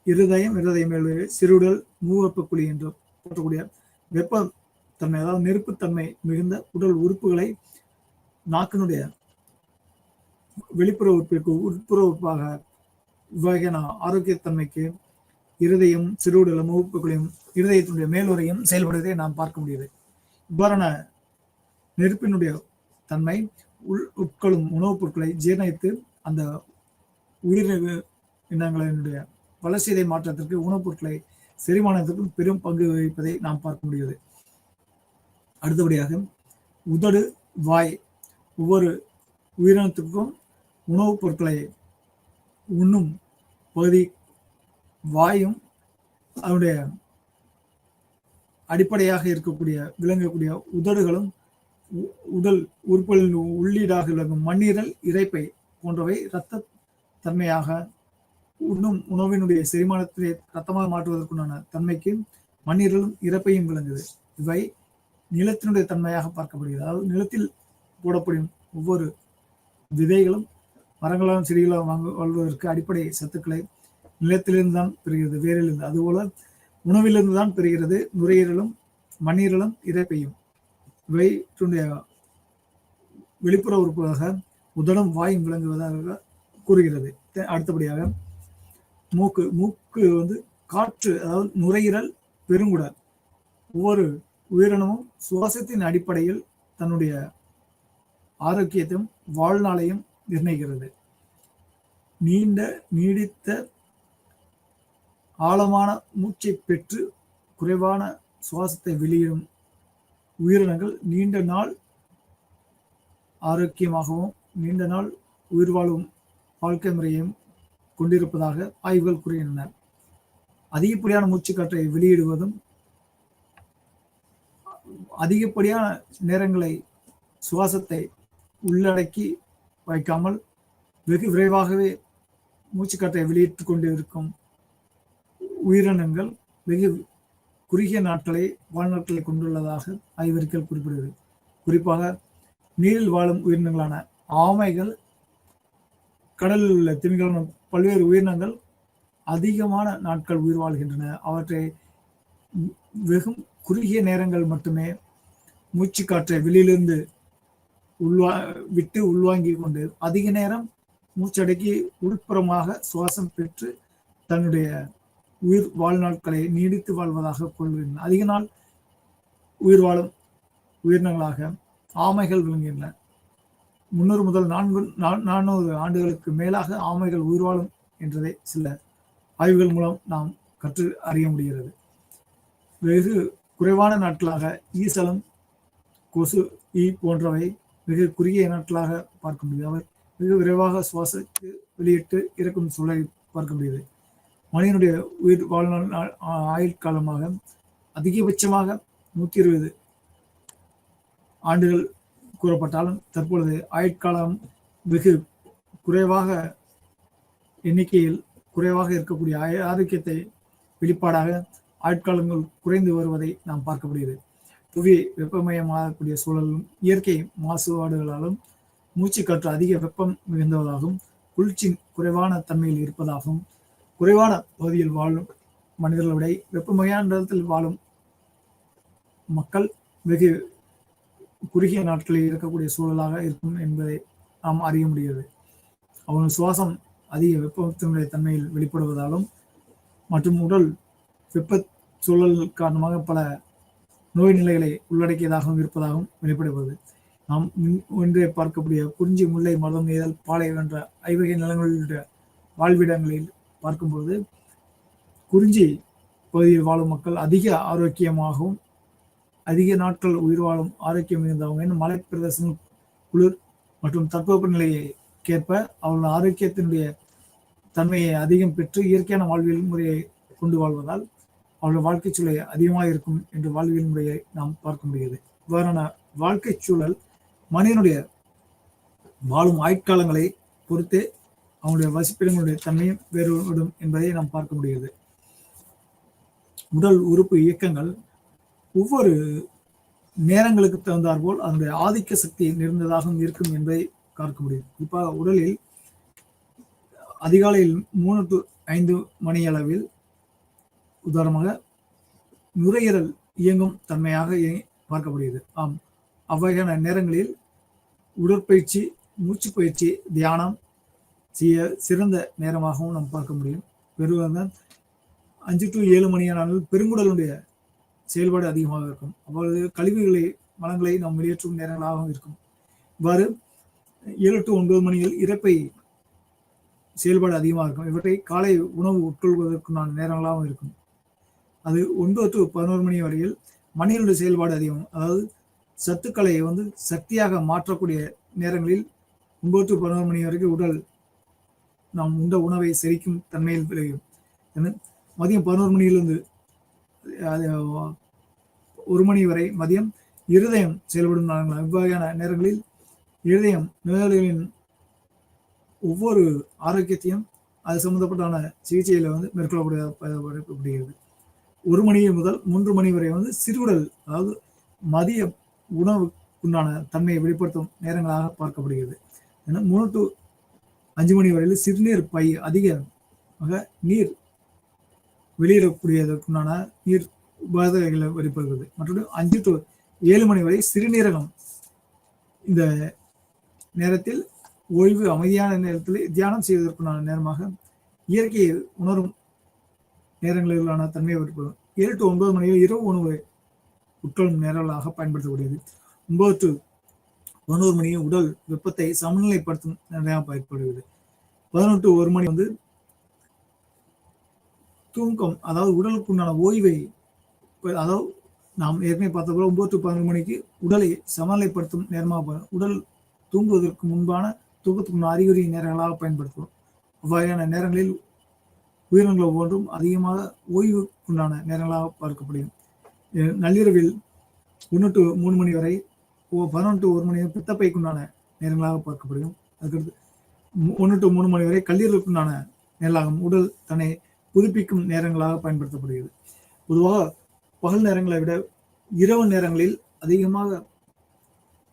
இருதயம் சிறுடல் மூவெப்ப குழி என்று போற்றக்கூடிய வெப்பத்தன்மை, அதாவது நெருப்புத்தன்மை மிகுந்த உடல் உறுப்புகளை நாக்கினுடைய வெளிப்புற உறுப்பிற்கு உட்புற உறுப்பாக இவ்வகையான ஆரோக்கியத்தன்மைக்கு இருதயம் சிறுடலும் மூவெப்ப குழியும் இருதயத்தினுடைய மேலுரையும் செயல்படுவதை நாம் பார்க்க முடியுது. இவ்வாறான நெருப்பினுடைய தன்மை உட்கொள்ளும் உணவுப் பொருட்களை ஜீரணித்து அந்த உயிரினங்களினுடைய வளர்சிதை மாற்றத்திற்கு உணவுப் பொருட்களை செரிமானத்திற்கும் பெரும் பங்கு வகிப்பதை நாம் பார்க்க முடியுது. அடுத்தபடியாக உதடு வாய் ஒவ்வொரு உயிரினத்திற்கும் உணவுப் பொருட்களை உண்ணும் பகுதி வாயும் அதனுடைய அடிப்படையாக இருக்கக்கூடிய விளங்கக்கூடிய உதடுகளும் உடல் உறுப்புகளின் உள்ளீடாக விளங்கும் மண்ணீரல் இரைப்பை போன்றவை இரத்த தன்மையாக உண்ணும் உணவினுடைய செரிமானத்திலே ரத்தமாக மாற்றுவதற்குண்டான தன்மைக்கு மண்ணீரலும் இறப்பையும் விளங்குது. இவை நிலத்தினுடைய தன்மையாக பார்க்கப்படுகிறது. அதாவது நிலத்தில் போடப்படும் ஒவ்வொரு விதைகளும் மரங்களாலும் செடிகளாலும் வாழ்வதற்கு அடிப்படை சத்துக்களை நிலத்திலிருந்து தான் பெறுகிறது, வேரிலிருந்து. அதுபோல உணவிலிருந்து தான் பெறுகிறது நுரையீரலும் மண்ணீரலும் இரைப்பையும். இவற்றுடைய வெளிப்புற உறுப்பாக உதடும் வாயும் விளங்குவதாக கூறுகிறது. அடுத்தபடியாக மூக்கு காற்று, அதாவது நுரையீரல் பெருங்குடல். ஒவ்வொரு உயிரினமும் சுவாசத்தின் அடிப்படையில் தன்னுடைய ஆரோக்கியத்தையும் வாழ்நாளையும் நிர்ணயிக்கிறது. நீடித்த ஆழமான மூச்சை பெற்று குறைவான சுவாசத்தை வெளியிடும் உயிரினங்கள் நீண்ட நாள் ஆரோக்கியமாகவும் நீண்ட நாள் உயிர் வாழும் வாழ்க்கை முறையையும் கொண்டிருப்பதாக ஆய்வுகள் கூறுகின்றன. அதிகப்படியான மூச்சுக்காற்றை வெளியிடுவதும் அதிகப்படியான நேரங்களை சுவாசத்தை உள்ளடக்கி வைக்காமல் வெகு விரைவாகவே மூச்சுக்காற்றை வெளியிட்டுக் கொண்டிருக்கும் உயிரினங்கள் வெகு குறுகிய வாழ்நாட்களை கொண்டுள்ளதாக ஆய்வறிக்கைகள் குறிப்பிடுகிறது. குறிப்பாக நீரில் வாழும் உயிரினங்களான ஆமைகள், கடலில் உள்ள திமிங்கலம், பல்வேறு உயிரினங்கள் அதிகமான நாட்கள் உயிர் வாழ்கின்றன. அவற்றை வெகு குறுகிய நேரங்கள் மட்டுமே மூச்சுக்காற்றை வெளியிலிருந்து விட்டு உள்வாங்கி கொண்டு அதிக நேரம் மூச்சடக்கி உட்புறமாக சுவாசம் பெற்று தன்னுடைய உயிர் வாழ்நாட்களை நீடித்து வாழ்வதாக கொள்கின்றன. அதிக நாள் உயிர் வாழும் உயிரினங்களாக ஆமைகள் விளங்குகின்றன. 300 முதல் 400 ஆண்டுகளுக்கு மேலாக ஆமைகள் உயிர் வாழும் என்றதை சில ஆய்வுகள் மூலம் நாம் கற்று அறிய முடிகிறது. வெகு குறைவான நாட்களாக ஈசலும் கொசு போன்றவை வெகு குறுகிய நாட்களாக பார்க்க முடியும். அவை வெகு விரைவாக சுவாசத்தை வெளியிட்டு இறக்கும் சூழலை பார்க்க முடியுது. மனிதனுடைய உயிர் வாழ்நாள் ஆயுட்காலமாக அதிகபட்சமாக 120 ஆண்டுகள் கூறப்பட்டாலும் தற்பொழுது ஆயுட்காலம் வெகு குறைவாக எண்ணிக்கையில் குறைவாக இருக்கக்கூடிய ஆரோக்கியத்தை வெளிப்பாடாக ஆட்காலங்கள் குறைந்து வருவதை நாம் பார்க்க முடியுது. புவி வெப்பமயமாகக்கூடிய சூழலும் இயற்கை மாசுபாடுகளாலும் மூச்சுக்காற்று அதிக வெப்பம் மிகுந்ததாகவும் குளிர்ச்சி குறைவான தன்மையில் இருப்பதாகவும் குறைவான பகுதியில் வாழும் மனிதர்களை விட வெப்பமயத்தில் வாழும் மக்கள் வெகு குறுகிய நாட்களில் இருக்கக்கூடிய சூழலாக இருக்கும் என்பதை நாம் அறிய முடிகிறது. அவன் சுவாசம் அதிக வெப்பத்தினுடைய தன்மையில் வெளிப்படுவதாலும் மற்றும் உடல் வெப்ப சூழல் காரணமாக பல நோய் நிலைகளை உள்ளடக்கியதாகவும் இருப்பதாகவும் வெளிப்படுவது. நாம் ஒன்றே பார்க்கக்கூடிய குறிஞ்சி, முல்லை, மருதம், நெய்தல், பாலை என்ற ஐவகை நிலங்களுடைய வாழ்விடங்களில் பார்க்கும்போது குறிஞ்சி பகுதியில் வாழும் மக்கள் அதிக ஆரோக்கியமாகவும் அதிக நாட்கள் உயிர் வாழும் ஆரோக்கியம் மிகுந்தவங்க. மலை பிரதேசங்கள் குளிர் மற்றும் தட்பவெப்ப நிலையைக்கேற்ப அவர்கள் ஆரோக்கியத்தினுடைய தன்மையை அதிகம் பெற்று இயற்கையான வாழ்வியல் முறையை கொண்டு வாழ்வதால் அவர்கள் வாழ்க்கை சூழலை அதிகமாக இருக்கும் என்று வாழ்வியல் முறையை நாம் பார்க்க முடிகிறது. இவ்வாறான வாழ்க்கை சூழல் மனிதனுடைய வாழும் ஆயுட்காலங்களை பொறுத்தே அவனுடைய வசிப்பிடங்களுடைய தன்மையும் வேறுபடும் என்பதை நாம் பார்க்க முடிகிறது. உடல் உறுப்பு இயக்கங்கள் ஒவ்வொரு நேரங்களுக்கு தகுந்தாற்போல் அதனுடைய ஆதிக்க சக்தி நிறைந்ததாகவும் இருக்கும் என்பதை பார்க்க முடியும். குறிப்பாக உடலில் அதிகாலையில் 3 to 5 மணி அளவில் உதாரணமாக நுரையீரல் இயங்கும் தன்மையாக பார்க்கப்படுகிறது. ஆம், அவ்வகையான நேரங்களில் உடற்பயிற்சி, மூச்சு பயிற்சி, தியானம் செய்ய சிறந்த நேரமாகவும் நாம் பார்க்க முடியும். பெரும்பாலும் 5 to 7 மணியானால் பெருங்குடலுடைய செயல்பாடு அதிகமாக இருக்கும். அவ்வளவு கழிவுகளை மலங்களை நாம் வெளியேற்றும் நேரங்களாகவும் இருக்கும். இவ்வாறு 7 to 9 மணியில் இறப்பை செயல்பாடு அதிகமாக இருக்கும். இவற்றை காலை உணவு உட்கொள்வதற்குண்டான நேரங்களாகவும் இருக்கும். அது 9 to 11 மணி வரையில் மனிதனுடைய செயல்பாடு அதிகம். அதாவது சத்துக்களை சக்தியாக மாற்றக்கூடிய நேரங்களில் 9 to 11 மணி வரைக்கும் உடல் நாம் உண்ட உணவை செரிக்கும் தன்மையில் விளையும். மதியம் 11 மணியிலிருந்து 1 மணி வரை மதியம் இருதயம் செயல்படும் நேரங்கள். இவ்வகையான நேரங்களில் இருதயம் நோயாளிகளின் ஒவ்வொரு ஆரோக்கியத்தையும் அது சம்பந்தப்பட்டான சிகிச்சையில மேற்கொள்ளப்படுகிறது. 1 மணி முதல் 3 மணி வரை சிறுகுடல், அதாவது மதிய உணவுக்குண்டான தன்மையை வெளிப்படுத்தும் நேரங்களாக பார்க்கப்படுகிறது. 3 to 5 மணி வரையில் சிறுநீர் பை அதிகமாக நீர் வெளியிடக்கூடியதற்குண்டான நீர் உபாதைகளை வெளிப்படுகிறது. மற்றொரு 5 to 7 மணி வரை சிறுநீரகம் இந்த நேரத்தில் ஓய்வு, அமைதியான நேரத்தில் தியானம் செய்வதற்குண்டான நேரமாக இயற்கையை உணரும் நேரங்களிலான தன்மையை வெளிப்படும். 7 to 9 மணியில் இரவு உணவு உட்கொள்ளும் நேரங்களாக பயன்படுத்தக்கூடியது. 9 to 11 மணியில் உடல் வெப்பத்தை சமநிலைப்படுத்தும் நேரமாக பயன்படுகிறது. 11 to 1 மணி தூக்கம், அதாவது உடலுக்கு உண்டான ஓய்வை, அதாவது நாம் ஏற்கனவே பார்த்த போல 9 to 11 மணிக்கு உடலை சமநிலைப்படுத்தும் நேரமாக உடல் தூங்குவதற்கு முன்பான தூக்கத்துக்கு அறிகுறி நேரங்களாக பயன்படுத்துவோம். அவ்வாறான நேரங்களில் உயிரினங்கள் ஒவ்வொன்றும் அதிகமாக ஓய்வுக்குண்டான நேரங்களாக பார்க்கப்படுகிறது. நள்ளிரவில் 1 to 3 மணி வரை 11 to 1 மணி பித்தப்பைக்குண்டான நேரங்களாக பார்க்கப்படுகிறது. அதுக்கடுத்து 1 to 3 மணி வரை கல்லீரலுக்குண்டான நேரங்களாகும் உடல் தன்னை புதுப்பிக்கும் நேரங்களாக பயன்படுத்தப்படுகிறது. பொதுவாக பகல் நேரங்களை விட இரவு நேரங்களில் அதிகமாக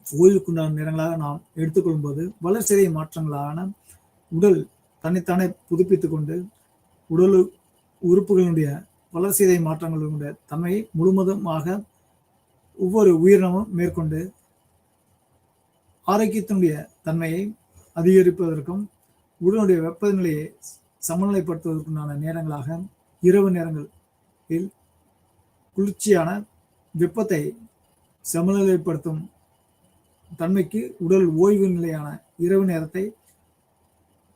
ஓய்வுக்குண்டான நேரங்களாக நாம் எடுத்துக்கொள்ளும் போது வளர்சிதை மாற்றங்களான உடல் தன்னைத்தானே புதுப்பித்துக் கொண்டு உடல் உறுப்புகளுடைய வளர்சிதை மாற்றங்களுடைய தன்மையை முழுவதுமாக ஒவ்வொரு உயிரினமும் மேற்கொண்டு ஆரோக்கியத்தினுடைய தன்மையை அதிகரிப்பதற்கும் உடலுடைய வெப்பநிலையை சமநிலைப்படுத்துவதற்குண்டான நேரங்களாக இரவு நேரங்களில் குளிர்ச்சியான வெப்பத்தை சமநிலைப்படுத்தும் தன்மைக்கு உடல் ஓய்வு நிலையான இரவு நேரத்தை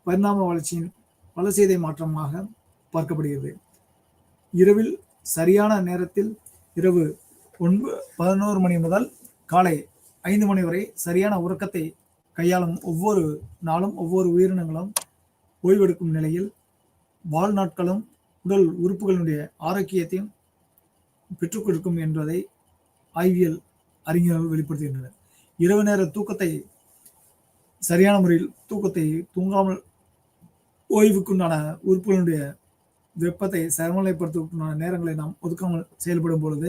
பரிணாம வளர்ச்சியின் வளர்சிதை மாற்றமாக பார்க்கப்படுகிறது. இரவில் சரியான நேரத்தில் இரவு 11 மணி முதல் காலை 5 மணி வரை சரியான உறக்கத்தை கையாளும் ஒவ்வொரு நாளும் ஒவ்வொரு உயிரினங்களும் ஓய்வெடுக்கும் நிலையில் வாழ்நாட்களும் உடல் உறுப்புகளுடைய ஆரோக்கியத்தையும் பெற்றுக் கொடுக்கும் என்பதை ஆய்வியல் அறிஞர்கள் வெளிப்படுத்துகின்றனர். இரவு நேர தூக்கத்தை சரியான முறையில் தூங்காமல் ஓய்வுக்குண்டான உறுப்புகளுடைய வெப்பத்தை சமநிலைப்படுத்துவதற்குண்டான நேரங்களை நாம் ஒதுக்காமல் செயல்படும் பொழுது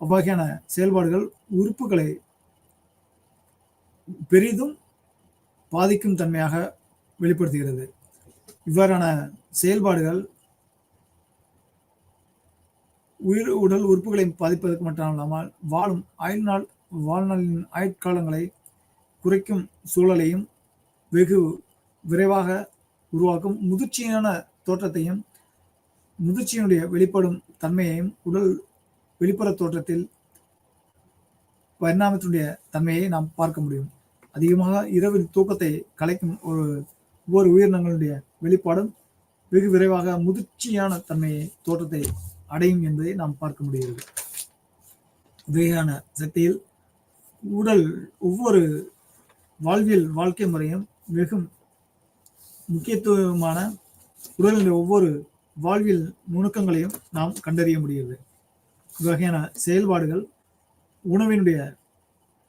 அவ்வகையான செயல்பாடுகள் உறுப்புகளை பெரிதும் பாதிக்கும் தன்மையாக வெளிப்படுத்துகிறது. இவ்வாறான செயல்பாடுகள் உடல் உறுப்புகளை பாதிப்பதற்கு மட்டுமல்லாமல் வாழும் வாழ்நாளின் ஆயுட்காலங்களை குறைக்கும் சூழலையும் வெகு விரைவாக உருவாக்கும் முதிர்ச்சியான தோற்றத்தையும் முதிர்ச்சியினுடைய வெளிப்படும் தன்மையையும் உடல் வெளிப்புற தோற்றத்தில் பரிணாமத்தினுடைய தன்மையை நாம் பார்க்க முடியும். அதிகமாக இரவில் தூக்கத்தை கலைக்கும் ஒவ்வொரு உயிரினங்களுடைய வெளிப்பாடும் வெகு விரைவாக முதிர்ச்சியான தன்மையை தோற்றத்தை அடையும் என்பதை நாம் பார்க்க முடிகிறது. இவ்வகையான சக்தியில் உடல் ஒவ்வொரு வாழ்க்கை முறையும் வெகு முக்கியத்துவமான உடலின் ஒவ்வொரு வாழ்வியல் நுணுக்கங்களையும் நாம் கண்டறிய முடிகிறது. இவ்வகையான செயல்பாடுகள் உணவினுடைய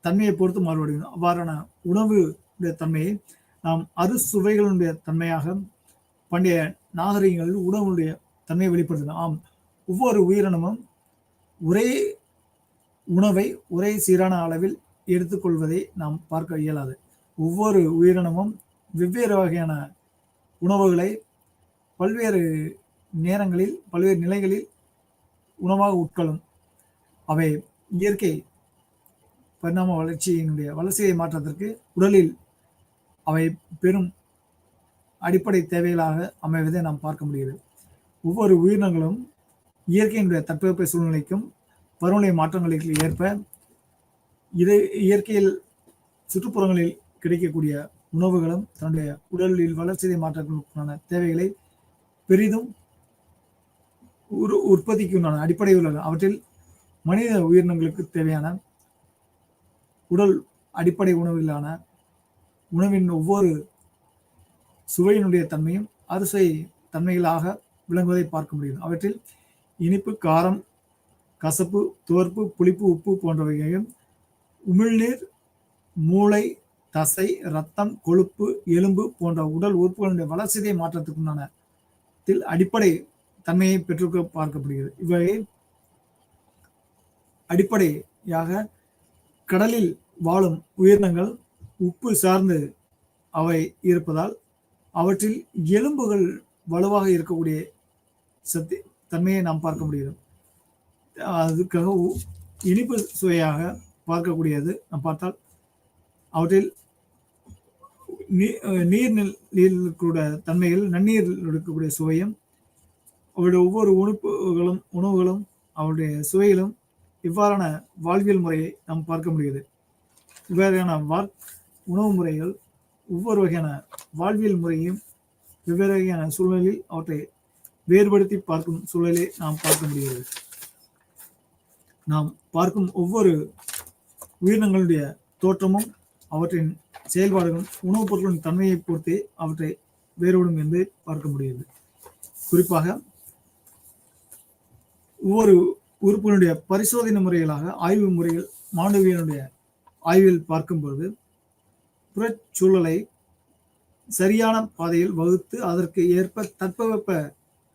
தன்மையை பொறுத்து மாறுபடுகிறது. அவ்வாறான உணவுடைய தன்மையை நாம் அறுசுவைகளுடைய தன்மையாக பண்டைய நாகரிகங்களில் உணவுடைய தன்மையை வெளிப்படுத்தலாம். ஆம், ஒவ்வொரு உயிரினமும் ஒரே உணவை ஒரே சீரான அளவில் எடுத்துக்கொள்வதை நாம் பார்க்க இயலாது. ஒவ்வொரு உயிரினமும் வெவ்வேறு வகையான உணவுகளை பல்வேறு நேரங்களில் பல்வேறு நிலைகளில் உணவாக உட்கொள்ளும். அவை இயற்கை பரிணாம வளர்ச்சியினுடைய வளர்ச்சியை மாற்றத்திற்கு உடலில் அவை பெரும் அடிப்படை தேவைகளாக அமைவதை நாம் பார்க்க முடிகிறது. ஒவ்வொரு உயிரினங்களும் இயற்கையினுடைய தட்பவெப்ப சூழ்நிலைக்கும் பருவநிலை மாற்றங்களுக்கு ஏற்ப இயற்கையில் சுற்றுப்புறங்களில் கிடைக்கக்கூடிய உணவுகளும் தன்னுடைய உடலில் வளர்ச்சிதை மாற்றங்களுக்கான தேவைகளை பெரிதும் உற்பத்திக்குண்டான அடிப்படை உள்ளன. அவற்றில் மனித உயிரினங்களுக்கு தேவையான உடல் அடிப்படை உணவிலான உணவின் ஒவ்வொரு சுவையினுடைய தன்மையும் அறுசுவை தன்மைகளாக விளங்குவதை பார்க்க முடியும். அவற்றில் இனிப்பு, காரம், கசப்பு, துவர்ப்பு, புளிப்பு, உப்பு போன்றவைகளையும் உமிழ்நீர், மூளை, தசை, இரத்தம், கொழுப்பு, எலும்பு போன்ற உடல் உறுப்புகளுடைய வளர்ச்சிதை மாற்றத்துக்குண்டான அடிப்படை தன்மையை பெற்று பார்க்கப்படுகிறது. இவை அடிப்படையாக கடலில் வாழும் உயிரினங்கள் உப்பு சார்ந்து அவை இருப்பதால் அவற்றில் எலும்புகள் வலுவாக இருக்கக்கூடிய தன்மையை நாம் பார்க்க முடியும். அதுக்காக இனிப்பு சுவையாக பார்க்கக்கூடியது நாம் பார்த்தால் அவற்றில் நீர் தன்மைகள் நன்னீர் இருக்கக்கூடிய சுவையும் அவருடைய ஒவ்வொரு உணவுகளும் அவருடைய சுவையிலும் இவ்வாறான வாழ்வியல் முறையை நாம் பார்க்க முடியுது. இவ்வாறான உணவு முறைகள் ஒவ்வொரு வகையான வாழ்வியல் முறையும் வெவ்வேறு வகையான சூழ்நிலையில் அவற்றை வேறுபடுத்தி பார்க்கும் சூழலை நாம் பார்க்க முடிகிறது. நாம் பார்க்கும் ஒவ்வொரு உயிரினங்களுடைய தோற்றமும் அவற்றின் செயல்பாடுகளும் உணவுப் பொருட்களின் தன்மையை பொறுத்தே அவற்றை வேறுபடும் என்று பார்க்க முடிகிறது. குறிப்பாக ஒவ்வொரு உறுப்பினுடைய பரிசோதனை முறைகளாக ஆய்வு முறைகள் மாணவியனுடைய ஆய்வில் பார்க்கும்போது புறச்சூழலை சரியான பாதையில் வகுத்து அதற்கு ஏற்ப தட்பவெப்ப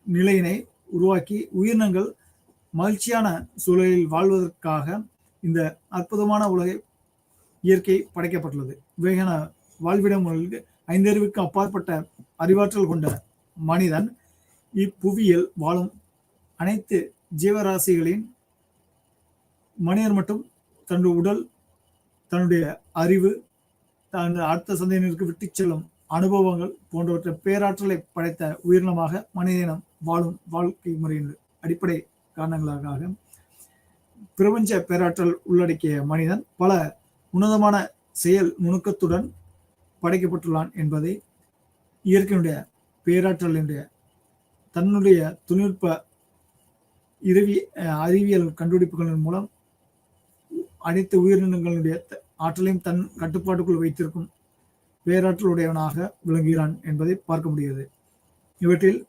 நிலையினை உருவாக்கி உயிரினங்கள் மகிழ்ச்சியான சூழலில் வாழ்வதற்காக இந்த அற்புதமான உலகை இயற்கை படைக்கப்பட்டுள்ளது. இவையான வாழ்விடங்களுக்கு 5 அறிவுக்கு அப்பாற்பட்ட அறிவாற்றல் கொண்ட மனிதன் இப்புவியில் வாழும் அனைத்து ஜீவராசிகளின் மனிதர் மட்டும் தன்னுடைய உடல், தன்னுடைய அறிவு, அடுத்த சந்ததியினருக்கு விட்டு செல்லும் அனுபவங்கள் போன்றவற்றை பேராற்றலை படைத்த உயிரினமாக மனிதனம் வாழும் வாழ்க்கை முறையின் அடிப்படை காரணங்களாக பிரபஞ்ச பேராற்றல் உள்ளடக்கிய மனிதன் பல உன்னதமான செயல் நுணுக்கத்துடன் படைக்கப்பட்டுள்ளான் என்பதை இயற்கையினுடைய பேராற்றலினுடைய தன்னுடைய தொழில்நுட்ப அறிவியல் கண்டுபிடிப்புகளின் மூலம் அனைத்து உயிரினங்களுடைய ஆற்றலையும் தன் கட்டுப்பாட்டுக்குள் வைத்திருக்கும் பேராற்றலுடையவனாக விளங்குகிறான் என்பதை பார்க்க முடிகிறது. இவற்றில்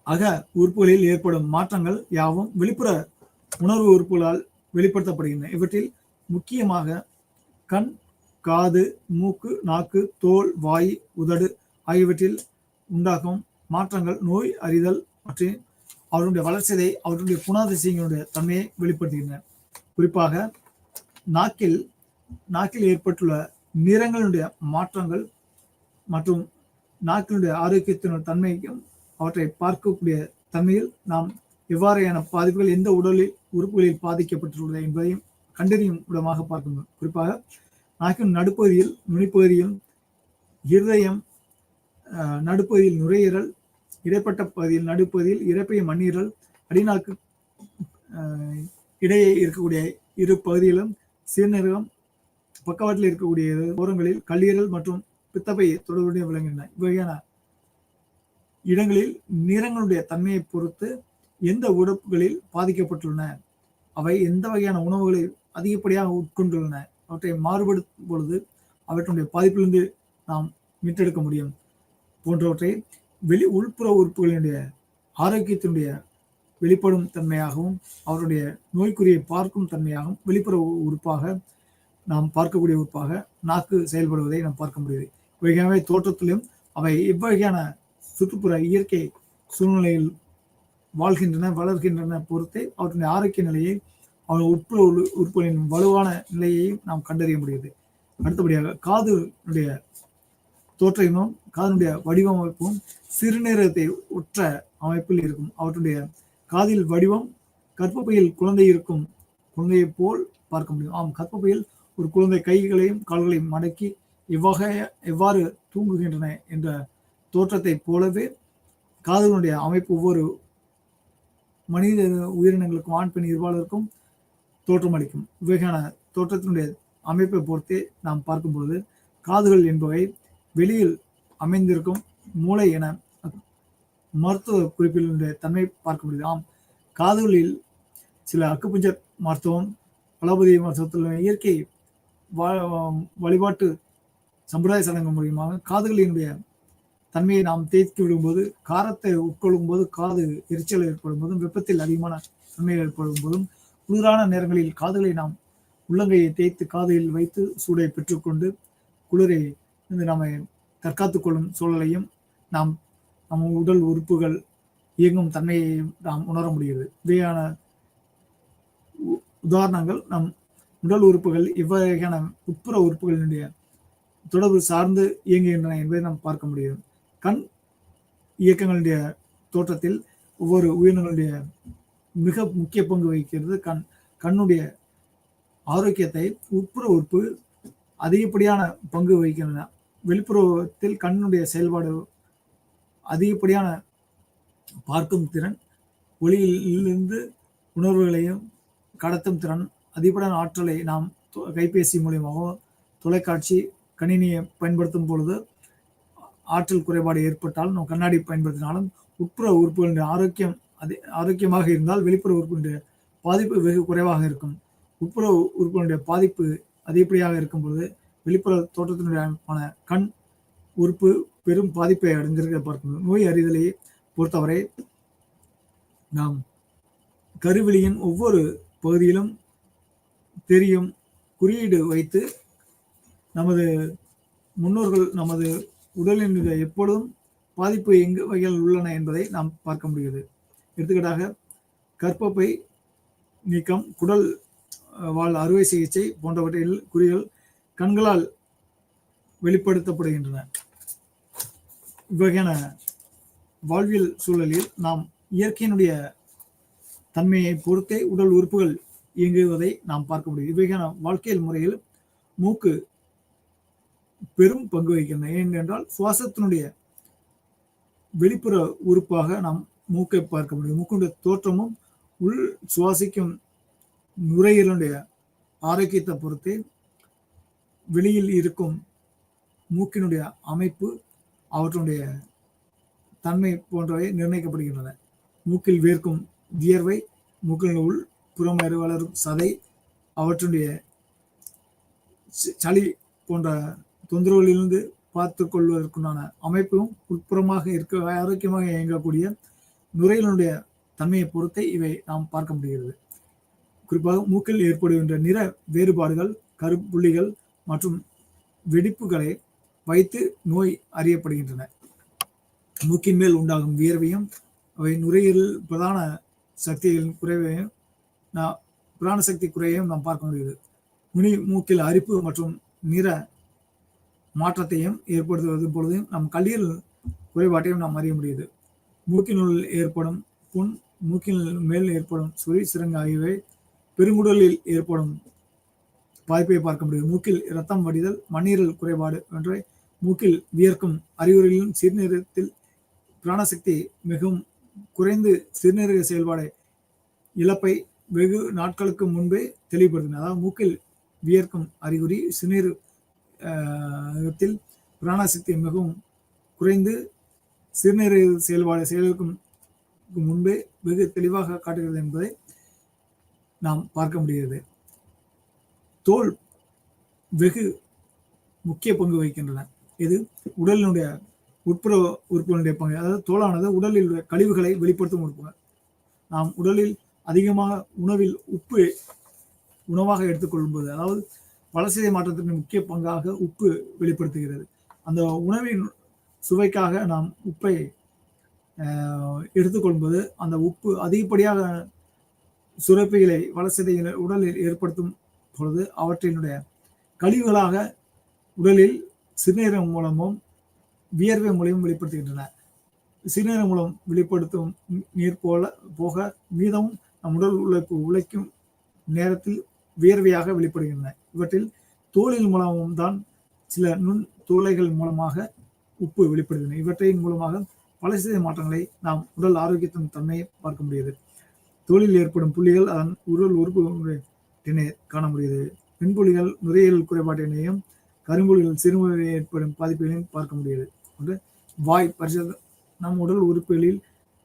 அக உறுப்புகளில் ஏற்படும் மாற்றங்கள் யாவும் வெளிப்புற உணர்வு உறுப்புகளால் வெளிப்படுத்தப்படுகின்றன. இவற்றில் முக்கியமாக கண், காது, மூக்கு, நாக்கு, தோல், வாய், உதடு ஆகியவற்றில் உண்டாகும் மாற்றங்கள் நோய் அறிதல் மற்றும் அவருடைய வளர்ச்சியை அவருடைய குணாதிசயங்களுடைய தன்மையை வெளிப்படுத்துகின்றன. குறிப்பாக நாக்கில் ஏற்பட்டுள்ள நிறங்களுடைய மாற்றங்கள் மற்றும் நாக்கினுடைய ஆரோக்கியத்தினுடைய தன்மைக்கும் அவற்றை பார்க்கக்கூடிய தன்மையில் நாம் எவ்வாறான பாதிப்புகள் எந்த உடலில் உறுப்புகளில் பாதிக்கப்பட்டுள்ளது என்பதையும் கண்டறியும் விடமாக பார்க்கணும். குறிப்பாக நாக்கின் நடுப்பகுதியில் நுனிப்பகுதியில் இருதயம், நடுப்பகுதியில் நுரையீரல், இடைப்பட்ட பகுதியில் நடுப்பகுதியில் இரைப்பை மண்ணீரல், அடிநாக்கு இடையே இருக்கக்கூடிய இரு பகுதியிலும் சிறுநீரகம், பக்கவாட்டில் இருக்கக்கூடிய ஓரங்களில் கல்லீரல் மற்றும் பித்தப்பை தொடர்புடைய விளங்குகின்றன. இவ்வகையான இடங்களில் நிறங்களுடைய தன்மையை பொறுத்து எந்த உறுப்புகளில் பாதிக்கப்பட்டுள்ளன, அவை எந்த வகையான உணவுகளை அதிகப்படியாக உட்கொண்டுள்ளன, அவற்றை மாறுபடுத்தும் பொழுது அவற்றுடைய பாதிப்பிலிருந்து நாம் மீட்டெடுக்க முடியும் போன்றவற்றை உள்புற உறுப்புகளினுடைய ஆரோக்கியத்தினுடைய வெளிப்படும் தன்மையாகவும் அவருடைய நோய்க்குறியை பார்க்கும் தன்மையாகவும் வெளிப்புற உறுப்பாக நாம் பார்க்கக்கூடிய உறுப்பாக நாக்கு செயல்படுவதை நாம் பார்க்க முடியுது. இவையாகவே தோற்றத்திலும் அவை எவ்வகையான சுற்றுப்புற இயற்கை சூழ்நிலையில் வாழ்கின்றன, வளர்கின்றன பொறுத்தே அவற்றின் ஆரோக்கிய நிலையை, அவன் உட்புற உறுப்புகளின் வலுவான நிலையையும் நாம் கண்டறிய முடியுது. அடுத்தபடியாக காதுடைய தோற்றமும் காதனுடைய வடிவமைப்பும் சிறுநீரகத்தை ஒற்ற அமைப்பில் இருக்கும். அவற்றுடைய காதில் வடிவம் கர்ப்பப்பையில் குழந்தை இருக்கும் குழந்தையை போல் பார்க்க முடியும். ஆம், கர்ப்பப்பையில் ஒரு குழந்தை கைகளையும் கால்களையும் மடக்கி எவ்வாறு தூங்குகின்றன என்ற தோற்றத்தை போலவே காதுகளுடைய அமைப்பு ஒவ்வொரு மனித உயிரினங்களுக்கும் ஆண் பெண் இருபாலருக்கும் தோற்றமளிக்கும். இவையான தோற்றத்தினுடைய அமைப்பை பொறுத்தே நாம் பார்க்கும்பொழுது காதுகள் என்பவை வெளியில் அமைந்திருக்கும் மூளை என மருத்துவ குறிப்பினுடைய தன்மை பார்க்க முடியுது. ஆம், காதுகளில் சில அக்குபஞ்சர் மருத்துவம், அலோபதி மருத்துவத்தில் இயற்கை வழிபாட்டு சம்பிரதாய சடங்கு மூலியமாக காதுகளினுடைய தன்மையை நாம் தேய்த்து விடும்போது, காரத்தை உட்கொள்ளும் போது காது எரிச்சல் ஏற்படும் போதும், வெப்பத்தில் அதிகமான தன்மை ஏற்படும் போதும், குளிரான நேரங்களில் காதுகளை நாம் உள்ளங்கையை தேய்த்து காதில் வைத்து சூடை பெற்றுக்கொண்டு குளிரை நம்மை தற்காத்துக் கொள்ளும் சூழலையும் நாம் நம் உடல் உறுப்புகள் இயங்கும் தன்மையை நாம் உணர முடிகிறது. இவையான உதாரணங்கள் நம் உடல் உறுப்புகள் இவ்வகையான உட்புற உறுப்புகளினுடைய தொடர்பு சார்ந்து இயங்குகின்றன என்பதை நாம் பார்க்க முடியும். கண் இயக்கங்களுடைய தோற்றத்தில் ஒவ்வொரு உயிரினங்களுடைய மிக முக்கிய பங்கு வகிக்கிறது. கண்ணுடைய ஆரோக்கியத்தை உட்புற உறுப்பு அதிகப்படியான பங்கு வகிக்கின்றன. வெளிப்புறத்தில் கண்ணுடைய செயல்பாடு அதிகப்படியான பார்க்கும் திறன், ஒளியிலிருந்து உணர்வுகளையும் கடத்தும் திறன், அதிகப்படியான ஆற்றலை நாம் கைபேசி மூலியமாகவோ தொலைக்காட்சி கணினியை பயன்படுத்தும் பொழுது ஆற்றல் குறைபாடு ஏற்பட்டாலும் நாம் கண்ணாடி பயன்படுத்தினாலும் உட்புற உறுப்புகளுடைய ஆரோக்கியமாக இருந்தால் வெளிப்புற உறுப்புகளுடைய பாதிப்பு வெகு குறைவாக இருக்கும். உட்புற உறுப்புகளுடைய பாதிப்பு அதிகப்படியாக இருக்கும் பொழுது வெளிப்புற தோற்றத்தினுடைய கண் உறுப்பு பெரும் பாதிப்பை அடைந்திருக்க பார்க்கணும். நோய் அறிதலை பொறுத்தவரை நாம் கருவிழியின் ஒவ்வொரு பகுதியிலும் தெரியும் குறியீடு வைத்து நமது முன்னோர்கள் நமது உடலின் எப்பொழுதும் பாதிப்பு எங்கு வகைகள் உள்ளன என்பதை நாம் பார்க்க முடிகிறது. எடுத்துக்காட்டாக கர்ப்பப்பை நீக்கம், குடல் வாழ் அறுவை சிகிச்சை போன்றவற்றில் குறிகள் கண்களால் வெளிப்படுத்தப்படுகின்றன. இவ்வகையான வாழ்வியல் சூழலில் நாம் இயற்கையினுடைய தன்மையை பொறுத்தே உடல் உறுப்புகள் இயங்குவதை நாம் பார்க்க முடியும். இவ்வகையான வாழ்க்கையில் முறையில் மூக்கு பெரும் பங்கு வகிக்கின்றன. ஏனென்றால் சுவாசத்தினுடைய வெளிப்புற உறுப்பாக நாம் மூக்கை பார்க்க முடியும். மூக்குடைய தோற்றமும் உள் சுவாசிக்கும் நுரையீரலுடைய ஆரோக்கியத்தை பொறுத்தே வெளியில் இருக்கும் மூக்கினுடைய அமைப்பு, அவற்றுடைய தன்மை போன்றவை நிர்ணயிக்கப்படுகின்றன. மூக்கில் வேர்க்கும் வியர்வை, மூக்கின் உள் புறமேறு வளரும் சதை, அவற்றுடைய சளி போன்ற தொந்தரவுகளிலிருந்து பார்த்து கொள்வதற்குண்டான அமைப்பும் உட்புறமாக இருக்க ஆரோக்கியமாக இயங்கக்கூடிய நுரையீரலுடைய தன்மையை பொறுத்தே இவை நாம் பார்க்க முடிகிறது. குறிப்பாக மூக்கில் ஏற்படுகின்ற நிற வேறுபாடுகள், கருப்புள்ளிகள் மற்றும் வெடிப்புகளை வைத்து நோய் அறியப்படுகின்றன. மூக்கின் மேல் உண்டாகும் வியர்வையும் அவை நுரையீரல் பிரதான சக்திகளின் குறைவையும் பிராண சக்தி குறைவையும் நாம் பார்க்க முடியுது. மூக்கில் அரிப்பு மற்றும் நிற மாற்றத்தையும் ஏற்படுத்துவது பொழுதும் நம் கல்லீரல் குறைபாட்டையும் நாம் அறிய முடியுது. மூக்கினுள் ஏற்படும் புண், மூக்கின் மேல் ஏற்படும் சுழி சிறங்கு ஆகியவை பெருங்குடலில் ஏற்படும் பாதிப்பை பார்க்க முடியும். மூக்கில் இரத்தம் வடிதல், மண்ணீரல் குறைபாடு போன்றவை மூக்கில் வியர்க்கும் அறிகுறிகளிலும் சிறுநீரகத்தில் பிராணசக்தி மிகவும் குறைந்து சிறுநீரக செயல்பாடு இழப்பை வெகு நாட்களுக்கு முன்பே தெளிவுபடுத்தின. அதாவது மூக்கில் வியர்க்கும் அறிகுறி சிறுநீரகத்தில் பிராணசக்தி மிகவும் குறைந்து சிறுநீரக செயல்பாடு செயலுக்கும் முன்பே வெகு தெளிவாக காட்டுகிறது என்பதை நாம் பார்க்க முடிகிறது. தோல் வெகு முக்கிய பங்கு வகிக்கின்றன. இது உடலினுடைய உட்புற உறுப்புகளுடைய பங்கு. அதாவது தோலானது உடலில் உள்ள கழிவுகளை வெளிப்படுத்தும் உறுப்புகள். நாம் உடலில் அதிகமாக உணவில் உப்பு உணவாக எடுத்துக்கொள்ளும்போது, அதாவது வளர்சிதை மாற்றத்திற்கு முக்கிய பங்காக உப்பு வெளிப்படுத்துகிறது. அந்த உணவின் சுவைக்காக நாம் உப்பை எடுத்துக்கொள்ளும்போது அந்த உப்பு அதிகப்படியாக சுரப்பிகளை வளர்ச்சிதைகளை உடலில் ஏற்படுத்தும் பொழுது அவற்றினுடைய கழிவுகளாக உடலில் சிறுநீரகம் மூலமும் வியர்வை மூலியமும் வெளிப்படுத்துகின்றன. சிறுநீரகம் மூலம் வெளிப்படுத்தும் நீர் போக மீதமும் நம் உடல் உழைக்கும் நேரத்தில் வியர்வையாக வெளிப்படுகின்றன. இவற்றில் தோலின் மூலமும் தான் சில நுண் துளைகள் மூலமாக உப்பு வெளிப்படுகின்றன. இவற்றின் மூலமாக வளர்ச்சிதை மாற்றங்களை நாம் உடல் ஆரோக்கியத்தின் தன்மையை பார்க்க முடியுது. தோலில் ஏற்படும் புள்ளிகள் அதன் உடல் உறுப்பு காண முடியுது. பெண்புள்ளிகள் நுரையீரல் குறைபாட்டினையும் கரும்புள்ளிகள் சிறுமுறையில் ஏற்படும் பாதிப்புகளையும் பார்க்க முடியுது. ஒன்று வாய் பரிசோதனை. நம் உடல் உறுப்புகளில்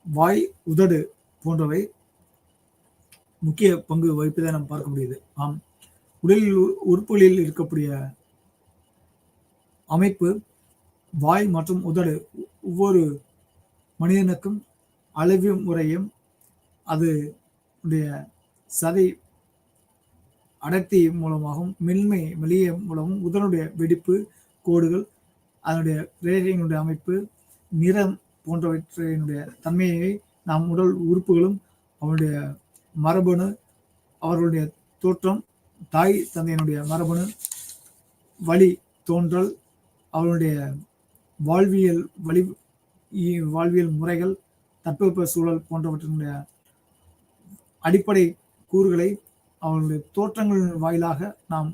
வாய், உதடு போன்றவை முக்கிய பங்கு வகிப்பதை நாம் பார்க்க முடியுது. ஆம், உடலில் உறுப்புகளில் இருக்கக்கூடிய அமைப்பு வாய் மற்றும் உதடு ஒவ்வொரு மனிதனுக்கும் அளவு முறையும் அது சதை அடர்த்தி மூலமாகவும் மெல்லிய மூலமும் உடலுடைய வெடிப்பு கோடுகள் அதனுடைய ரேகையினுடைய அமைப்பு நிறம் போன்றவற்றினுடைய தன்மையை நாம் உடல் உறுப்புகளும் அவருடைய மரபணு அவர்களுடைய தோற்றம் தாய் தந்தையினுடைய மரபணு வழி தோன்றல் அவருடைய வாழ்வியல் முறைகள் தட்பவெப்ப சூழல் போன்றவற்றினுடைய அடிப்படை கூறுகளை அவர்களுடைய தோற்றங்களின் வாயிலாக நாம்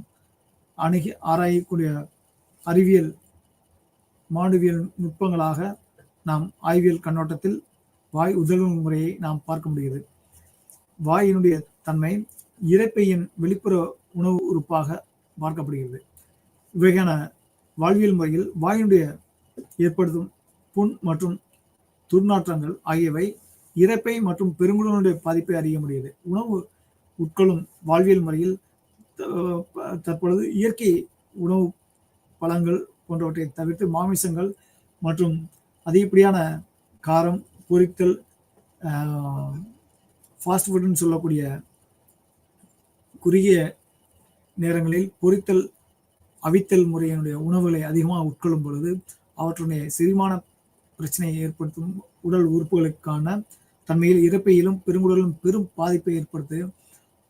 அணுகி ஆராயக்கூடிய அறிவியல் மானுடவியல் நுட்பங்களாக நாம் ஆய்வியல் கண்ணோட்டத்தில் வாய் உதவும் முறையை நாம் பார்க்க முடிகிறது. வாயினுடைய தன்மை இரைப்பையின் வெளிப்புற உணவு உறுப்பாக பார்க்கப்படுகிறது. இவையான வாழ்வியல் முறையில் வாயினுடைய ஏற்படுத்தும் புண் மற்றும் துர்நாற்றங்கள் ஆகியவை இரைப்பை மற்றும் பெருங்குடலுடைய பாதிப்பை அறிய முடியுது. உணவு உட்கொள்ளும் வாழ்வியல் முறையில் தற்பொழுது இயற்கை உணவு பழங்கள் போன்றவற்றை தவிர்த்து மாமிசங்கள் மற்றும் அதிகப்படியான காரம், பொரித்தல், ஃபாஸ்ட் ஃபுட்னு சொல்லக்கூடிய குறுகிய நேரங்களில் பொரித்தல், அவித்தல் முறையினுடைய உணவுகளை அதிகமாக உட்கொள்ளும் பொழுது அவற்றுடைய செரிமான பிரச்சனையை ஏற்படுத்தும் உடல் உறுப்புகளுக்கான தன்மையில் இரைப்பையிலும் பெருங்குடலும் பெரும் பாதிப்பை ஏற்படுத்தி